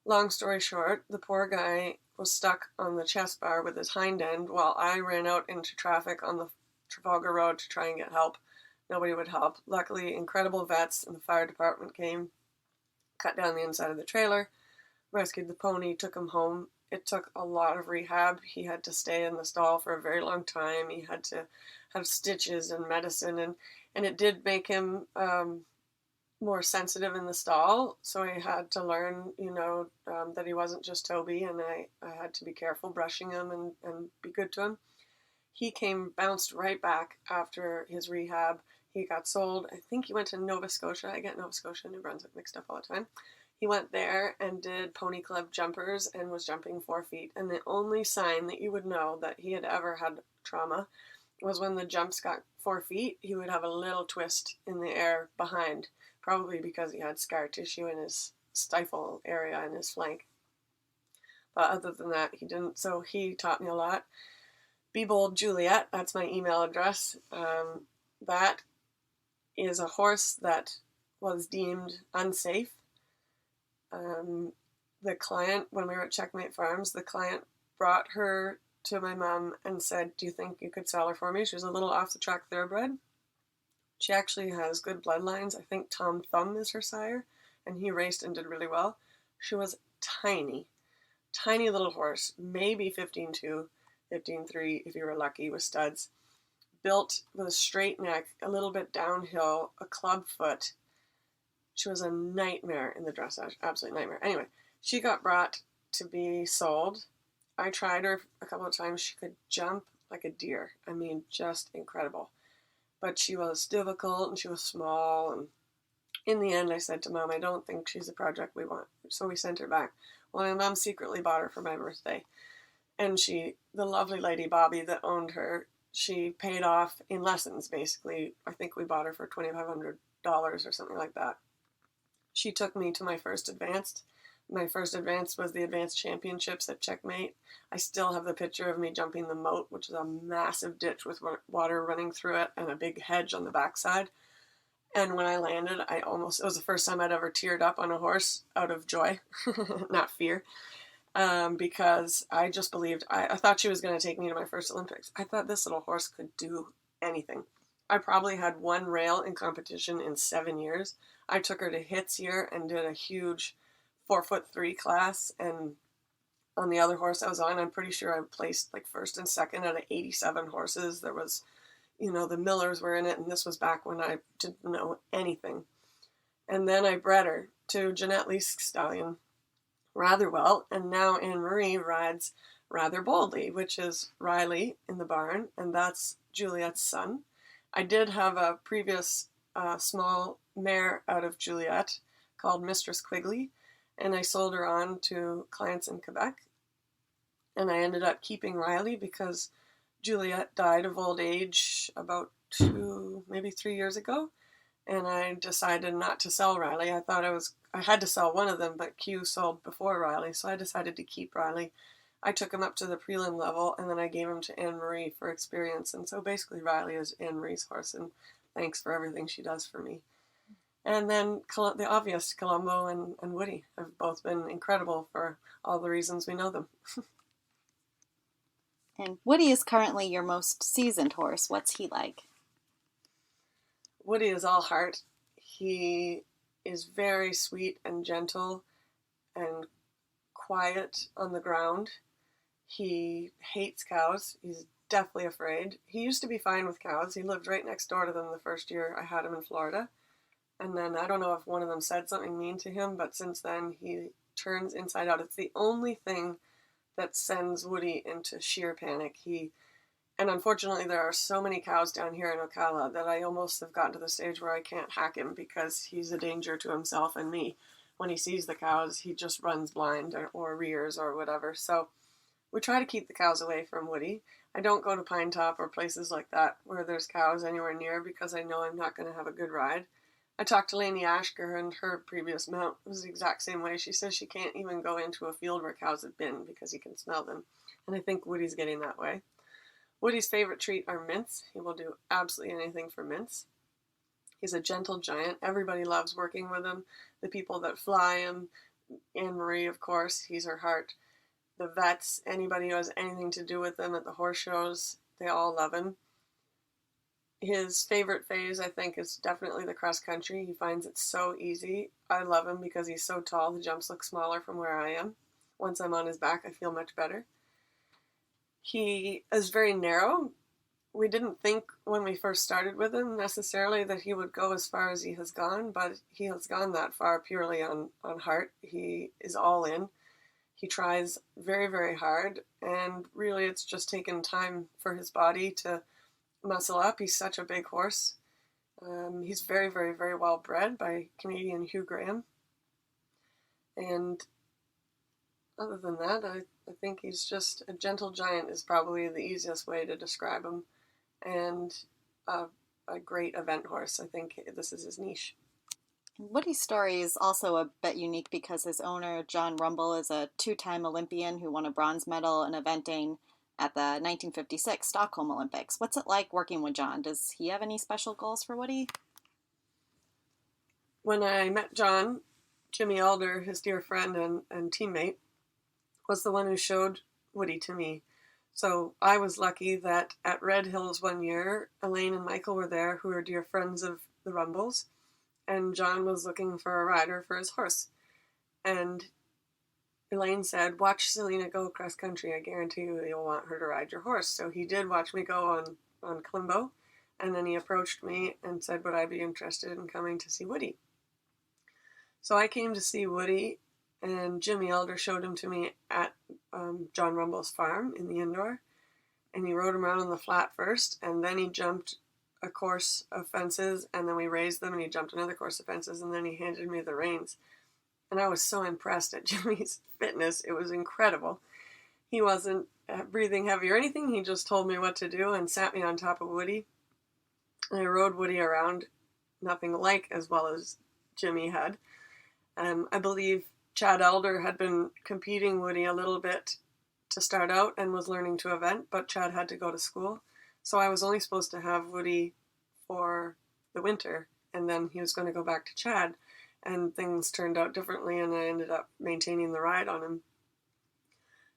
Long story short, the poor guy was stuck on the chest bar with his hind end while I ran out into traffic on the Trafalgar Road to try and get help. Nobody would help. Luckily, incredible vets and the fire department came, cut down the inside of the trailer, rescued the pony, took him home. It took a lot of rehab. He had to stay in the stall for a very long time. He had to have stitches and medicine, and it did make him more sensitive in the stall, so I had to learn, that he wasn't just Toby, and I had to be careful brushing him and be good to him. He bounced right back after his rehab. He got sold. I think he went to Nova Scotia. I get Nova Scotia and New Brunswick mixed up all the time. He went there and did pony club jumpers and was jumping 4 feet. And the only sign that you would know that he had ever had trauma was when the jumps got 4 feet, he would have a little twist in the air behind, probably because he had scar tissue in his stifle area in his flank. But other than that, he didn't. So he taught me a lot. Be Bold Juliet, that's my email address. That is a horse that was deemed unsafe. The client, when we were at Checkmate Farms, the client brought her to my mom and said, "Do you think you could sell her for me?" She was a little off the track thoroughbred. She actually has good bloodlines. I think Tom Thumb is her sire, and he raced and did really well. She was tiny little horse, maybe 15.2, 15.3 if you were lucky, with studs. Built with a straight neck, a little bit downhill, a club foot. She was a nightmare in the dressage, absolute nightmare. Anyway, she got brought to be sold. I tried her a couple of times. She could jump like a deer. I mean, just incredible. But she was difficult and she was small. And in the end, I said to Mom, I don't think she's a project we want. So we sent her back. Well, my mom secretly bought her for my birthday. And the lovely lady Bobby that owned her, she paid off in lessons, basically. I think we bought her for $2,500 or something like that. She took me to my first advanced. My first advanced was the Advanced Championships at Checkmate. I still have the picture of me jumping the moat, which is a massive ditch with water running through it and a big hedge on the backside. And when I landed, it was the first time I'd ever teared up on a horse out of joy, not fear, because I just believed, I thought she was going to take me to my first Olympics. I thought this little horse could do anything. I probably had one rail in competition in 7 years. I took her to HITS here and did a huge 4'3" class, and on the other horse I was on, I'm pretty sure I placed like first and second out of 87 horses. There was, the Millers were in it, and this was back when I didn't know anything. And then I bred her to Jeanette Leask's stallion rather well, and now Anne-Marie rides Rather Boldly, which is Riley in the barn, and that's Juliet's son. I did have a previous small mare out of Juliet called Mistress Quigley, and I sold her on to clients in Quebec. And I ended up keeping Riley because Juliet died of old age about 2, maybe 3 years ago. and I decided not to sell Riley. I thought I had to sell one of them, but Q sold before Riley, so I decided to keep Riley. I took him up to the prelim level, and then I gave him to Anne Marie for experience. And so basically Riley is Anne Marie's horse, and thanks for everything she does for me. And then the obvious, Colombo and Woody have both been incredible for all the reasons we know them. And Woody is currently your most seasoned horse. What's he like? Woody is all heart. He is very sweet and gentle and quiet on the ground. He hates cows. He's deathly afraid. He used to be fine with cows. He lived right next door to them the first year I had him in Florida. And then I don't know if one of them said something mean to him, but since then he turns inside out. It's the only thing that sends Woody into sheer panic. And unfortunately there are so many cows down here in Ocala that I almost have gotten to the stage where I can't hack him because he's a danger to himself and me. When he sees the cows, he just runs blind or rears or whatever. So we try to keep the cows away from Woody. I don't go to Pine Top or places like that where there's cows anywhere near because I know I'm not going to have a good ride. I talked to Lainey Ashker, and her previous mount was the exact same way. She says she can't even go into a field where cows have been because he can smell them. And I think Woody's getting that way. Woody's favorite treat are mints. He will do absolutely anything for mints. He's a gentle giant. Everybody loves working with him. The people that fly him, Anne Marie, of course, he's her heart. The vets, anybody who has anything to do with him at the horse shows, they all love him. His favorite phase, I think, is definitely the cross country. He finds it so easy. I love him because he's so tall. The jumps look smaller from where I am. Once I'm on his back, I feel much better. He is very narrow. We didn't think when we first started with him necessarily that he would go as far as he has gone, but he has gone that far purely on heart. He is all in. He tries very, very hard, and really it's just taken time for his body to muscle up. He's such a big horse. He's very, very, very well bred by Canadian Hugh Graham. And other than that, I think he's just a gentle giant is probably the easiest way to describe him. And a great event horse. I think this is his niche. Woody's story is also a bit unique because his owner, John Rumble, is a two-time Olympian who won a bronze medal in eventing at the 1956 Stockholm Olympics. What's it like working with John? Does he have any special goals for Woody? When I met John, Jimmy Alder, his dear friend and teammate, was the one who showed Woody to me. So I was lucky that at Red Hills one year, Elaine and Michael were there, who are dear friends of the Rumbles, and John was looking for a rider for his horse. And Elaine said, watch Selena go cross country. I guarantee you'll want her to ride your horse. So he did watch me go on Klimbo, and then he approached me and said, would I be interested in coming to see Woody? So I came to see Woody, and Jimmy Elder showed him to me at John Rumble's farm in the indoor, and he rode him around on the flat first, and then he jumped a course of fences, and then we raised them, and he jumped another course of fences, and then he handed me the reins. And I was so impressed at Jimmy's fitness. It was incredible. He wasn't breathing heavy or anything. He just told me what to do and sat me on top of Woody. And I rode Woody around, nothing like as well as Jimmy had. I believe Chad Elder had been competing Woody a little bit to start out and was learning to event, but Chad had to go to school. So I was only supposed to have Woody for the winter, and then he was going to go back to Chad, and things turned out differently, and I ended up maintaining the ride on him.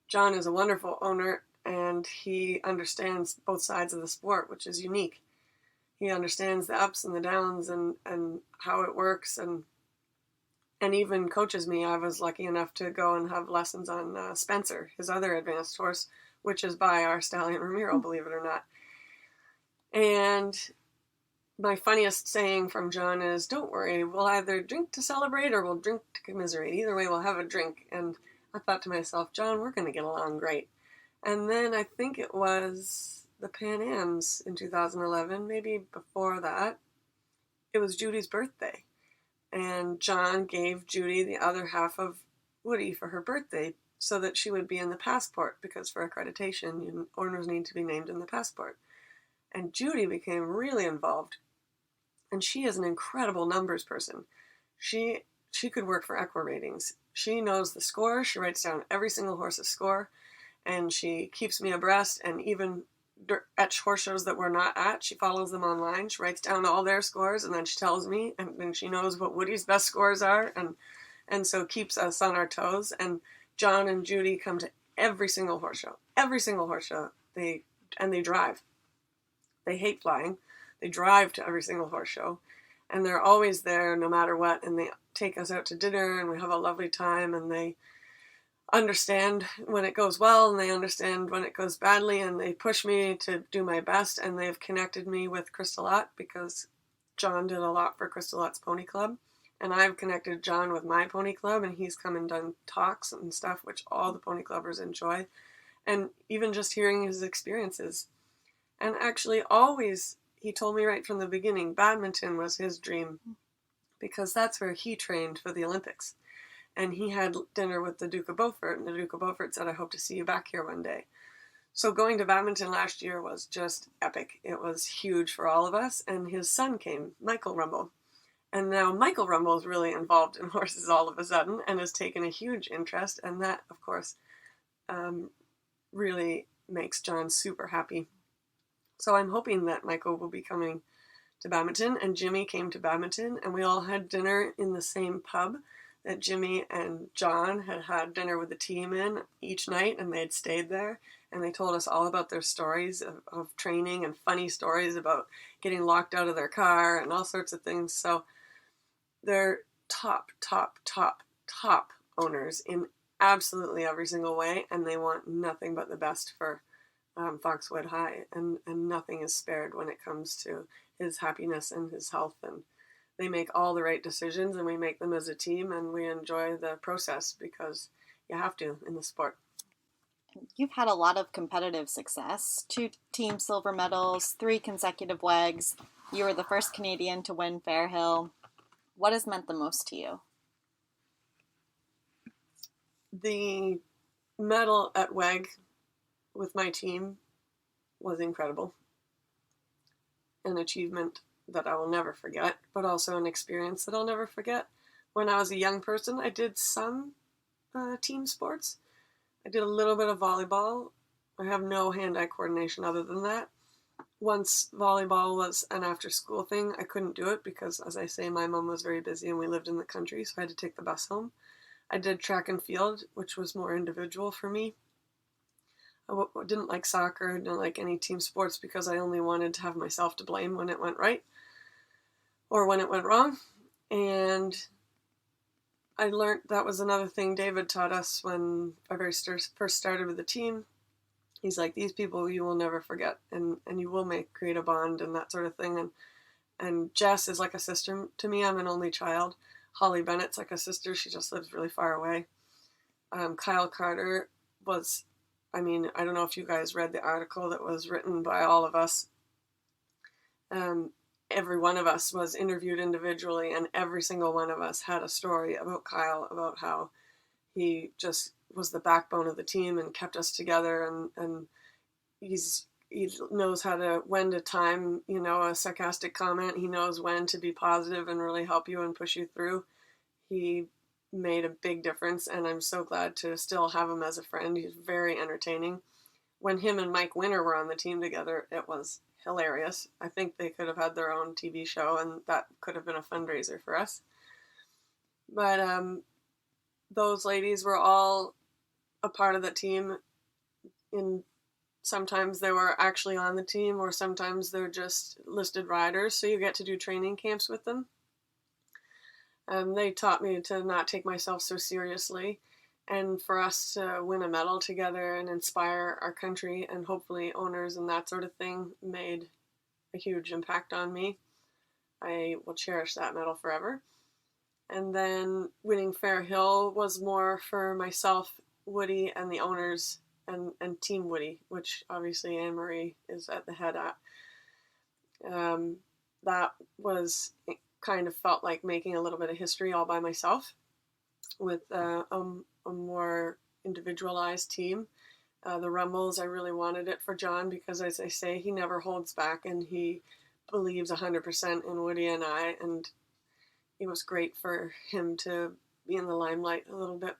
John is a wonderful owner, and he understands both sides of the sport, which is unique. He understands the ups and the downs and how it works, and even coaches me. I was lucky enough to go and have lessons on Spencer, his other advanced horse, which is by our stallion Ramiro, believe it or not. And my funniest saying from John is, don't worry, we'll either drink to celebrate or we'll drink to commiserate. Either way, we'll have a drink. And I thought to myself, John, we're going to get along great. And then I think it was the Pan Ams in 2011, maybe before that. It was Judy's birthday. And John gave Judy the other half of Woody for her birthday so that she would be in the passport, because for accreditation, owners need to be named in the passport. And Judy became really involved. And she is an incredible numbers person. She she could work for Equa Ratings. She knows the score. She writes down every single horse's score, and she keeps me abreast. And even at horse shows that we're not at, she follows them online. She writes down all their scores, and then she tells me, and then she knows what Woody's best scores are, and so keeps us on our toes. And John and Judy come to every single horse show. Every single horse show. They drive. They hate flying. They drive to every single horse show, and they're always there no matter what. And they take us out to dinner, and we have a lovely time. And they understand when it goes well, and they understand when it goes badly, and they push me to do my best. And they've connected me with Crystalot because John did a lot for Crystalot's Pony Club, and I've connected John with my pony club, and he's come and done talks and stuff, which all the pony clubbers enjoy. And even just hearing his experiences. And actually, always, he told me right from the beginning, badminton was his dream, because that's where he trained for the Olympics. And he had dinner with the Duke of Beaufort, and the Duke of Beaufort said, I hope to see you back here one day. So going to badminton last year was just epic. It was huge for all of us. And his son came, Michael Rumble. And now Michael Rumble is really involved in horses all of a sudden and has taken a huge interest. And that, of course, really makes John super happy. So I'm hoping that Michael will be coming to badminton, and Jimmy came to badminton, and we all had dinner in the same pub that Jimmy and John had dinner with the team in each night, and they had stayed there, and they told us all about their stories of training and funny stories about getting locked out of their car and all sorts of things. So they're top owners in absolutely every single way, and they want nothing but the best for Foxwood High, and nothing is spared when it comes to his happiness and his health. And they make all the right decisions, and we make them as a team, and we enjoy the process because you have to in the sport. You've had a lot of competitive success, 2 team silver medals, 3 consecutive WEGs. You were the first Canadian to win Fairhill. What has meant the most to you? The medal at WEG with my team was incredible. An achievement that I will never forget, but also an experience that I'll never forget. When I was a young person, I did some team sports. I did a little bit of volleyball. I have no hand-eye coordination other than that. Once volleyball was an after-school thing, I couldn't do it because, as I say, my mom was very busy and we lived in the country, so I had to take the bus home. I did track and field, which was more individual for me. I didn't like soccer, I didn't like any team sports because I only wanted to have myself to blame when it went right or when it went wrong. And I learned that was another thing David taught us when I first started with the team. He's like, these people you will never forget, and you will create a bond and that sort of thing. And Jess is like a sister to me. I'm an only child. Holly Bennett's like a sister. She just lives really far away. Kyle Carter was, I don't know if you guys read the article that was written by all of us. Every one of us was interviewed individually, and every single one of us had a story about Kyle, about how he just was the backbone of the team and kept us together, and he knows when to time, a sarcastic comment. He knows when to be positive and really help you and push you through. He made a big difference, and I'm so glad to still have him as a friend. He's very entertaining. When him and Mike Winter were on the team together, it was hilarious. I think they could have had their own TV show, and that could have been a fundraiser for us. But those ladies were all a part of the team. Sometimes they were actually on the team, or sometimes they're just listed riders, so you get to do training camps with them. They taught me to not take myself so seriously, and for us to win a medal together and inspire our country and hopefully owners and that sort of thing made a huge impact on me. I will cherish that medal forever. And then winning Fairhill was more for myself, Woody, and the owners, and Team Woody, which obviously Anne-Marie is at the head at. That was kind of felt like making a little bit of history all by myself with a more individualized team. The Rumbles, I really wanted it for John because, as I say, he never holds back, and he believes 100% in Woody and I, and it was great for him to be in the limelight a little bit.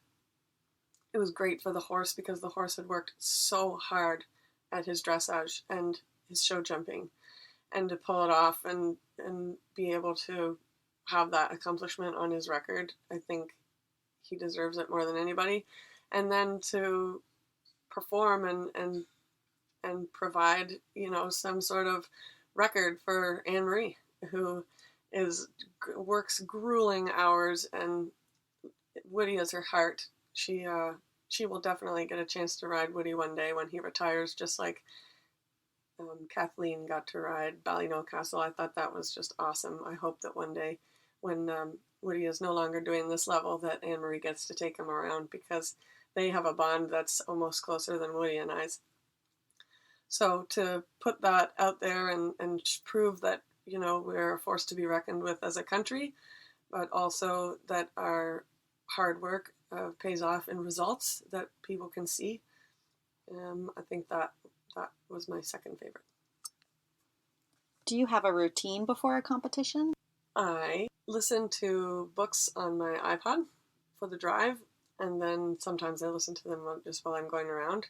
It was great for the horse because the horse had worked so hard at his dressage and his show jumping, and to pull it off and be able to have that accomplishment on his record, I think he deserves it more than anybody. And then to perform and provide, some sort of record for Anne Marie, who works grueling hours, and Woody is her heart. She will definitely get a chance to ride Woody one day when he retires, just like Kathleen got to ride Ballynoe Castle. I thought that was just awesome. I hope that one day, when Woody is no longer doing this level, that Anne Marie gets to take him around, because they have a bond that's almost closer than Woody and I's. So to put that out there and prove that, we're a force to be reckoned with as a country, but also that our hard work pays off in results that people can see. I think that was my second favorite. Do you have a routine before a competition? I listen to books on my iPod for the drive, and then sometimes I listen to them just while I'm going around.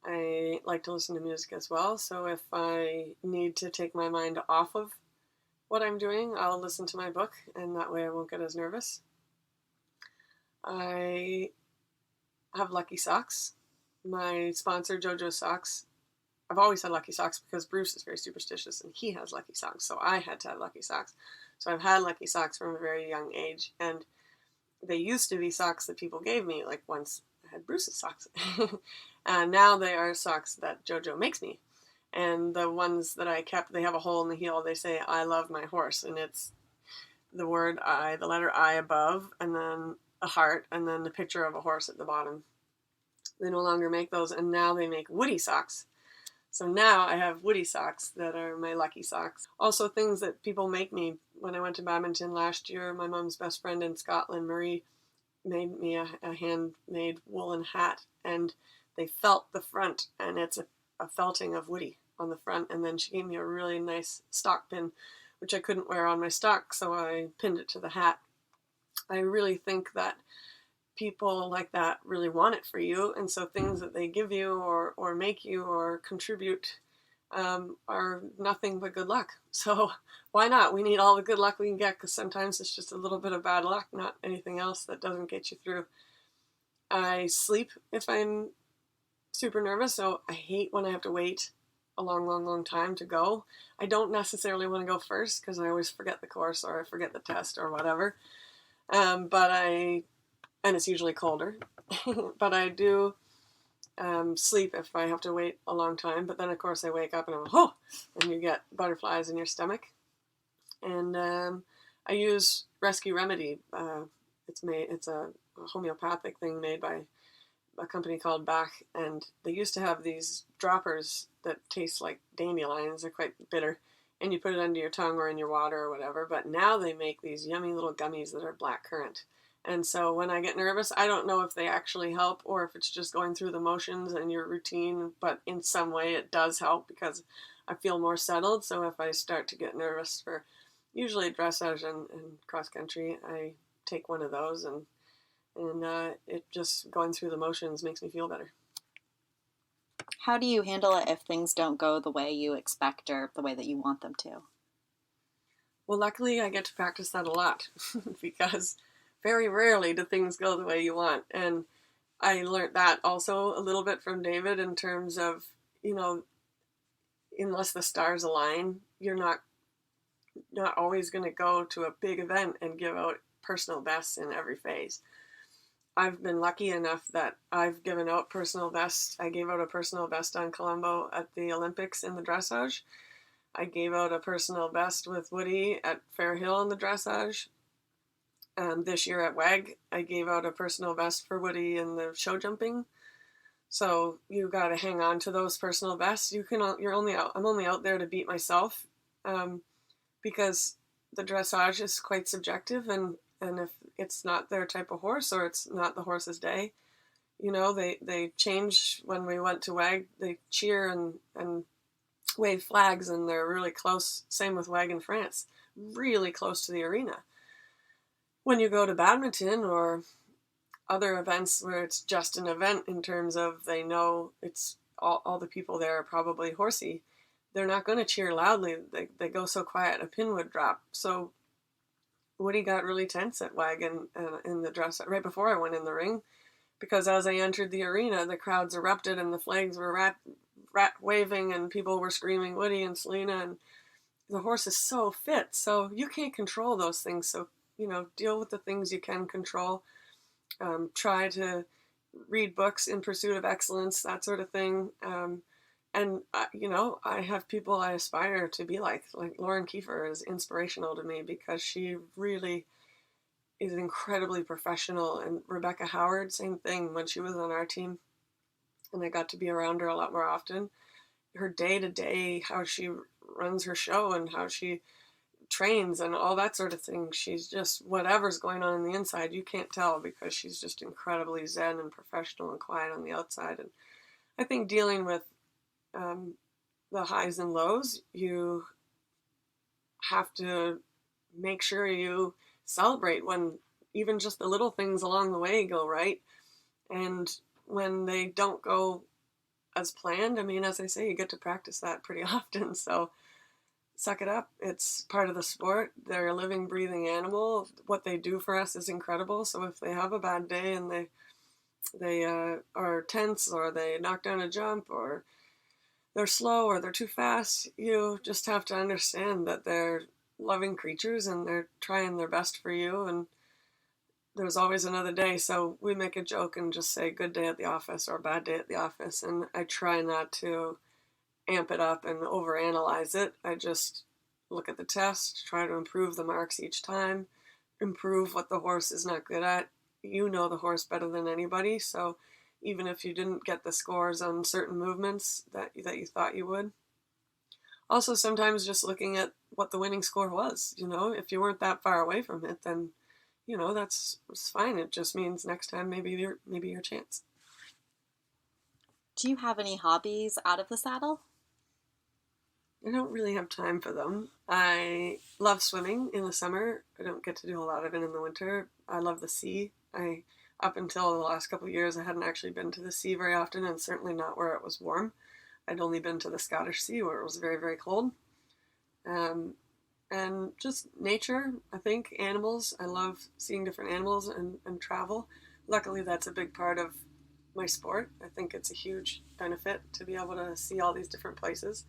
I like to listen to music as well, so if I need to take my mind off of what I'm doing, I'll listen to my book, and that way I won't get as nervous. I have Lucky Socks. My sponsor, JoJo Socks. I've always had Lucky Socks because Bruce is very superstitious and he has Lucky Socks, so I had to have Lucky Socks. So I've had Lucky Socks from a very young age, and they used to be socks that people gave me, like once I had Bruce's socks. And now they are socks that JoJo makes me. And the ones that I kept, they have a hole in the heel. They say, "I love my horse," and it's the word I, the letter I above, and then a heart, and then the picture of a horse at the bottom. They no longer make those, and now they make Woody socks. So now I have Woody socks that are my Lucky Socks. Also things that people make me. When I went to badminton last year, my mom's best friend in Scotland, Marie, made me a handmade woolen hat, and they felt the front, and it's a felting of Woody on the front, and then she gave me a really nice stock pin, which I couldn't wear on my stock, so I pinned it to the hat. I really think that people like that really want it for you, and so things that they give you or make you or contribute are nothing but good luck. So why not? We need all the good luck we can get, because sometimes it's just a little bit of bad luck, not anything else that doesn't get you through. I sleep if I'm super nervous, so I hate when I have to wait a long time to go. I don't necessarily want to go first because I always forget the course or I forget the test or whatever. And it's usually colder, but I do sleep if I have to wait a long time. But then of course I wake up and I'm like, oh, and you get butterflies in your stomach. And I use Rescue Remedy. It's a homeopathic thing made by a company called Bach, and they used to have these droppers that taste like dandelions. They're quite bitter, and you put it under your tongue or in your water or whatever. But now they make these yummy little gummies that are blackcurrant. And so when I get nervous, I don't know if they actually help or if it's just going through the motions and your routine, but in some way it does help because I feel more settled. So if I start to get nervous for usually dressage and cross country, I take one of those, and it just going through the motions makes me feel better. How do you handle it if things don't go the way you expect or the way that you want them to? Well, luckily I get to practice that a lot because very rarely do things go the way you want. And I learned that also a little bit from David in terms of, unless the stars align, you're not always going to go to a big event and give out personal bests in every phase. I've been lucky enough that I've given out personal bests. I gave out a personal best on Colombo at the Olympics in the dressage. I gave out a personal best with Woody at Fair Hill in the dressage. This year at WEG, I gave out a personal best for Woody in the show jumping. So you got to hang on to those personal bests. I'm only out there to beat myself, because the dressage is quite subjective, and if it's not their type of horse or it's not the horse's day, they change. When we went to WEG, they cheer and wave flags, and they're really close. Same with Wagon France, really close to the arena. When you go to badminton or other events where it's just an event in terms of they know it's all the people there are probably horsey, they're not going to cheer loudly. They go so quiet, a pin would drop. So Woody got really tense at Wagon in the dress right before I went in the ring, because as I entered the arena, the crowds erupted and the flags were rat waving and people were screaming Woody and Selena, and the horse is so fit. So you can't control those things. So, deal with the things you can control. Try to read books in pursuit of excellence, that sort of thing. I have people I aspire to be like Lauren Kiefer is inspirational to me because she really is incredibly professional. And Rebecca Howard, same thing when she was on our team. And I got to be around her a lot more often. Her day-to-day, how she runs her show and how she trains and all that sort of thing. She's just, whatever's going on the inside, you can't tell because she's just incredibly zen and professional and quiet on the outside. And I think dealing with the highs and lows, you have to make sure you celebrate when even just the little things along the way go right. And when they don't go as planned, as I say, you get to practice that pretty often. So suck it up. It's part of the sport. They're a living, breathing animal. What they do for us is incredible. So if they have a bad day and they are tense, or they knock down a jump, or they're slow, or they're too fast, you just have to understand that they're loving creatures and they're trying their best for you. And there's always another day. So we make a joke and just say good day at the office or bad day at the office. And I try not to amp it up and overanalyze it. I just look at the test, try to improve the marks each time, improve what the horse is not good at. You know the horse better than anybody, so even if you didn't get the scores on certain movements that you thought you would. Also, sometimes just looking at what the winning score was. If you weren't that far away from it, then that's fine. It just means next time maybe your chance. Do you have any hobbies out of the saddle? I don't really have time for them. I love swimming in the summer. I don't get to do a lot of it in the winter. I love the sea. Up until the last couple of years, I hadn't actually been to the sea very often, and certainly not where it was warm. I'd only been to the Scottish Sea where it was very, very cold. And just nature, I think, animals. I love seeing different animals and travel. Luckily, that's a big part of my sport. I think it's a huge benefit to be able to see all these different places.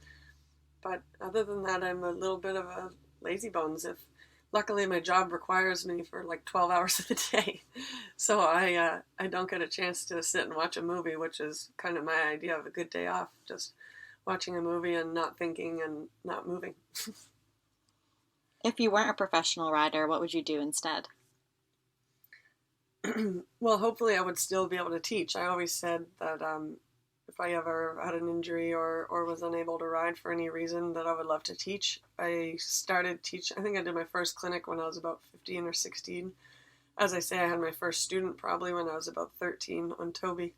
But other than that, I'm a little bit of a lazy bones. Luckily, my job requires me for like 12 hours of the day. So I don't get a chance to sit and watch a movie, which is kind of my idea of a good day off. Just watching a movie and not thinking and not moving. If you weren't a professional rider, what would you do instead? Well, hopefully I would still be able to teach. I always said that if I ever had an injury or was unable to ride for any reason, that I would love to teach. I started teaching, I think I did my first clinic when I was about 15 or 16. As I say, I had my first student probably when I was about 13 on Toby.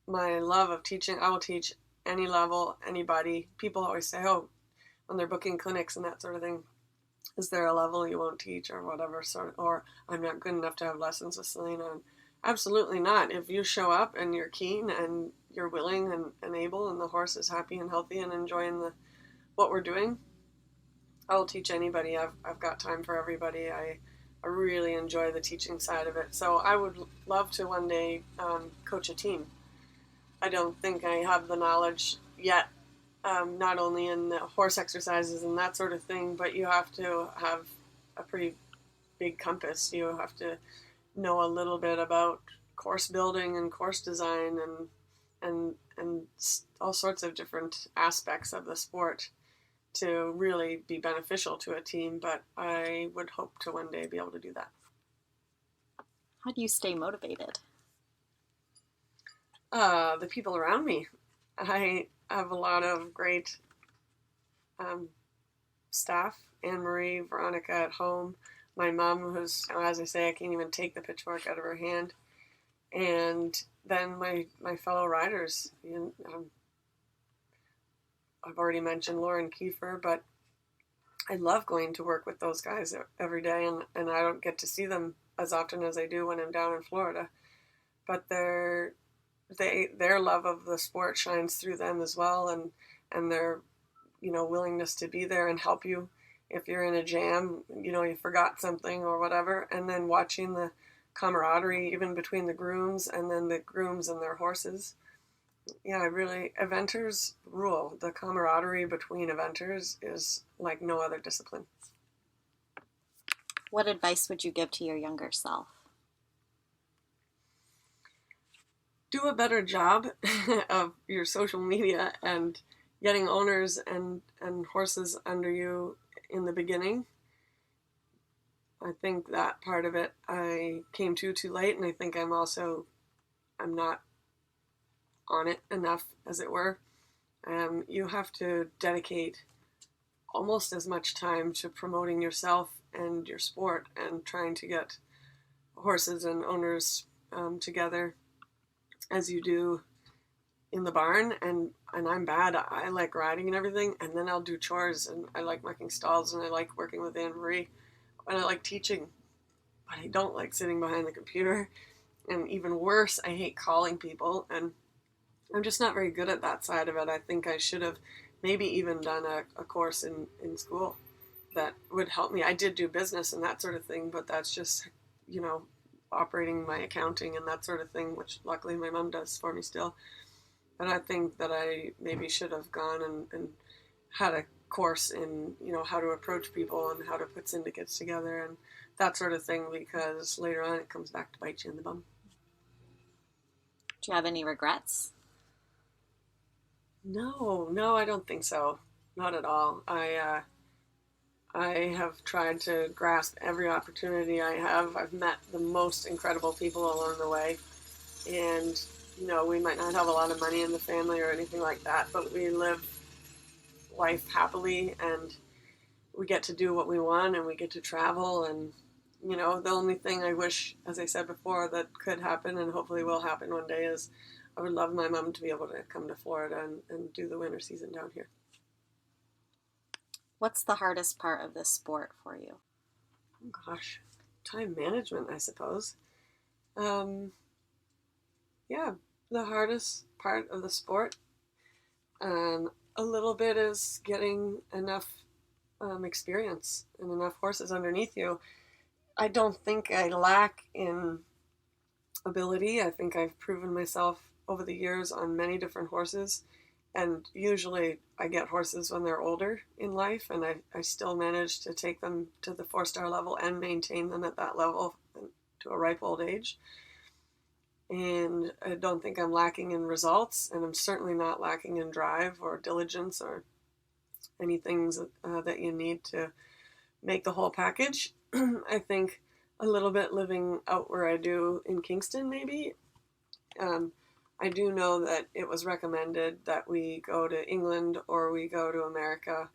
My love of teaching, I will teach any level, anybody. People always say, when they're booking clinics and that sort of thing, is there a level you won't teach or whatever, or I'm not good enough to have lessons with Selena? And absolutely not. If you show up and you're keen and you're willing and able, and the horse is happy and healthy and enjoying what we're doing, I will teach anybody. I've got time for everybody. I really enjoy the teaching side of it. So I would love to one day coach a team. I don't think I have the knowledge yet, not only in the horse exercises and that sort of thing, but you have to have a pretty big compass. You have to know a little bit about course building and course design and all sorts of different aspects of the sport to really be beneficial to a team. But I would hope to one day be able to do that. How do you stay motivated? The people around me. I have a lot of great staff. Anne-Marie, Veronica at home. My mom, who's, as I say, I can't even take the pitchfork out of her hand. And then my fellow riders. I've already mentioned Lauren Kiefer, but I love going to work with those guys every day, and I don't get to see them as often as I do when I'm down in Florida. But their love of the sport shines through them as well, and their willingness to be there and help you if you're in a jam, you forgot something or whatever, and then watching the camaraderie even between the grooms and then the grooms and their horses. Yeah, really, eventers rule. The camaraderie between eventers is like no other discipline. What advice would you give to your younger self? Do a better job of your social media and getting owners and horses under you in the beginning. I think that part of it I came to too late, and I think I'm not on it enough, as it were. You have to dedicate almost as much time to promoting yourself and your sport and trying to get horses and owners together as you do in the barn. And I'm bad. I like riding and everything, and then I'll do chores, and I like mucking stalls, and I like working with Anne Marie, and I like teaching, but I don't like sitting behind the computer. And even worse, I hate calling people, and I'm just not very good at that side of it. I think I should have maybe even done a course in school that would help me. I did do business and that sort of thing, but that's just, operating my accounting and that sort of thing, which luckily my mom does for me still. And I think that I maybe should have gone and had a course in, how to approach people and how to put syndicates together and that sort of thing, because later on it comes back to bite you in the bum. Do you have any regrets? No, I don't think so. Not at all. I have tried to grasp every opportunity I have. I've met the most incredible people along the way. And, we might not have a lot of money in the family or anything like that, but we live life happily, and we get to do what we want, and we get to travel. And, the only thing I wish, as I said before, that could happen and hopefully will happen one day is I would love my mom to be able to come to Florida and do the winter season down here. What's the hardest part of this sport for you? Oh, gosh, time management, I suppose. Yeah, the hardest part of the sport, a little bit, is getting enough experience and enough horses underneath you. I don't think I lack in ability. I think I've proven myself over the years on many different horses, and usually I get horses when they're older in life, and I still manage to take them to the 4-star level and maintain them at that level to a ripe old age. And I don't think I'm lacking in results, and I'm certainly not lacking in drive or diligence or any things that you need to make the whole package. I think a little bit living out where I do in Kingston, maybe. I do know that it was recommended that we go to England or we go to America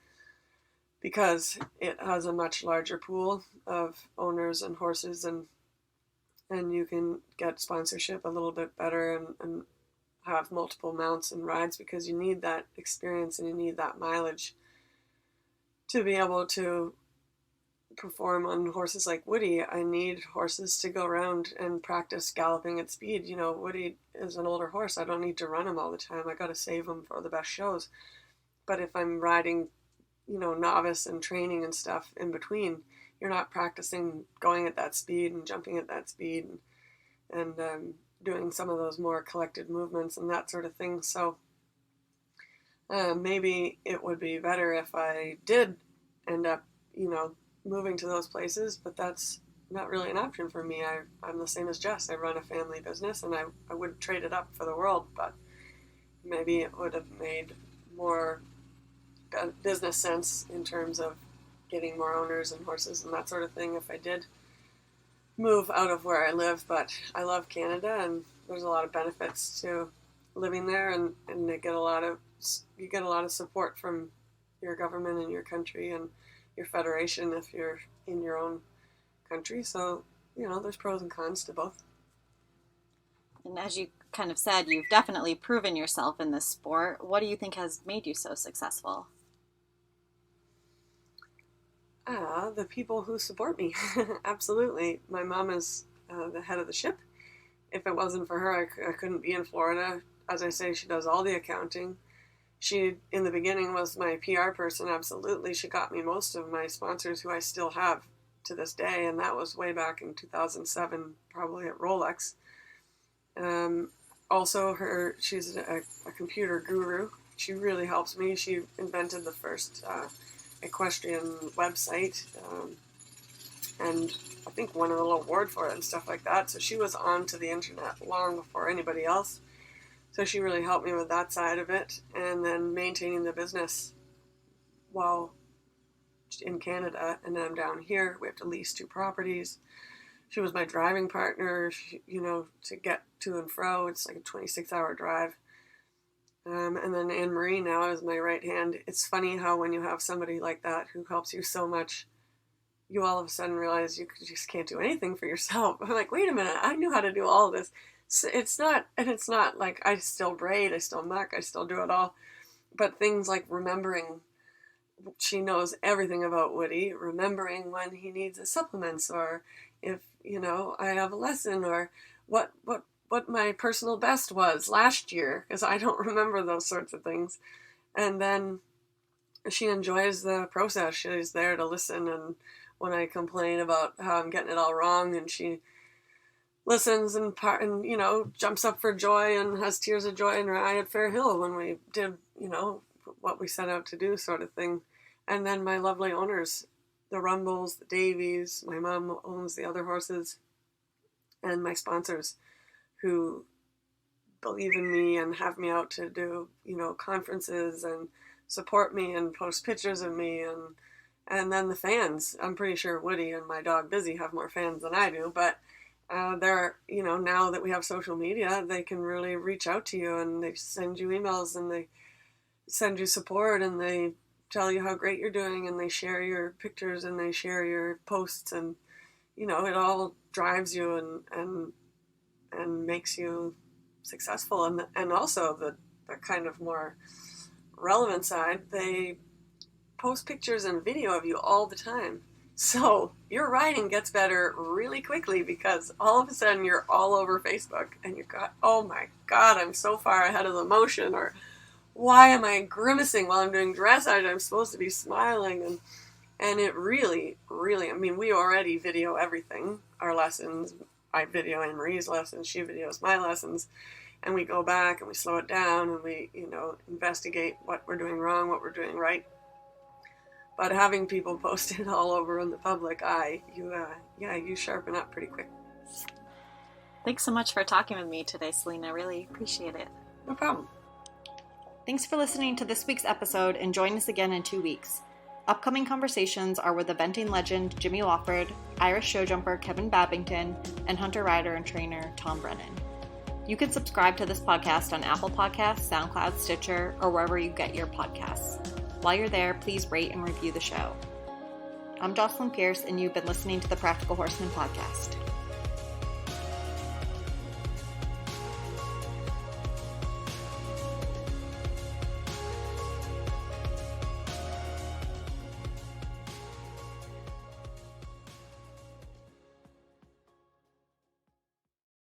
because it has a much larger pool of owners and horses, and you can get sponsorship a little bit better and have multiple mounts and rides, because you need that experience and you need that mileage to be able to perform on horses like Woody. I need horses to go around and practice galloping at speed. Woody is an older horse. I don't need to run him all the time. I got to save him for the best shows. But if I'm riding, novice and training and stuff in between, you're not practicing going at that speed and jumping at that speed and doing some of those more collected movements and that sort of thing. So maybe it would be better if I did end up, moving to those places, but that's not really an option for me. I'm the same as Jess. I run a family business, and I wouldn't trade it up for the world, but maybe it would have made more business sense in terms of getting more owners and horses and that sort of thing if I did move out of where I live. But I love Canada, and there's a lot of benefits to living there, and you get a lot of support from your government and your country and your federation if you're in your own country. So, there's pros and cons to both. And as you kind of said, you've definitely proven yourself in this sport. What do you think has made you so successful? The people who support me. Absolutely. My mom is the head of the ship. If it wasn't for her, I couldn't be in Florida. As I say, she does all the accounting. She, in the beginning, was my PR person, absolutely. She got me most of my sponsors, who I still have to this day, and that was way back in 2007, probably at Rolex. Also, she's a computer guru. She really helps me. She invented the first equestrian website, and I think won a little award for it and stuff like that. So she was on to the internet long before anybody else. So she really helped me with that side of it, and then maintaining the business while in Canada, and then I'm down here. We have to lease 2 properties. She was my driving partner, to get to and fro. It's like a 26-hour drive. And then Anne-Marie now is my right hand. It's funny how when you have somebody like that who helps you so much, you all of a sudden realize you just can't do anything for yourself. I'm like, wait a minute, I knew how to do all this. So it's not like I still braid, I still muck, I still do it all. But things like remembering, she knows everything about Woody, remembering when he needs his supplements, or if, I have a lesson, or what my personal best was last year, because I don't remember those sorts of things. And then she enjoys the process. She's there to listen, and when I complain about how I'm getting it all wrong, and she listens and jumps up for joy and has tears of joy in her eye at Fair Hill when we did, what we set out to do, sort of thing. And then my lovely owners, the Rumbles, the Davies, my mom owns the other horses, and my sponsors who believe in me and have me out to do, conferences and support me and post pictures of me, and then the fans. I'm pretty sure Woody and my dog Busy have more fans than I do, but they're, now that we have social media, they can really reach out to you, and they send you emails, and they send you support, and they tell you how great you're doing, and they share your pictures, and they share your posts, and it all drives you and makes you successful. And also the kind of more relevant side, they post pictures and video of you all the time. So your riding gets better really quickly, because all of a sudden you're all over Facebook, and you've got, oh my God, I'm so far ahead of the motion, or why am I grimacing while I'm doing dressage? I'm supposed to be smiling. And it really, really, we already video everything, our lessons. I video Anne-Marie's lessons, she videos my lessons, and we go back and we slow it down, and we, investigate what we're doing wrong, what we're doing right. But having people post it all over in the public eye, you sharpen up pretty quick. Thanks so much for talking with me today, Selena. Really appreciate it. No problem. Thanks for listening to this week's episode, and join us again in 2 weeks. Upcoming conversations are with eventing legend Jimmy Wofford, Irish showjumper Kevin Babington, and hunter rider and trainer Tom Brennan. You can subscribe to this podcast on Apple Podcasts, SoundCloud, Stitcher, or wherever you get your podcasts. While you're there, please rate and review the show. I'm Jocelyn Pierce, and you've been listening to the Practical Horseman podcast.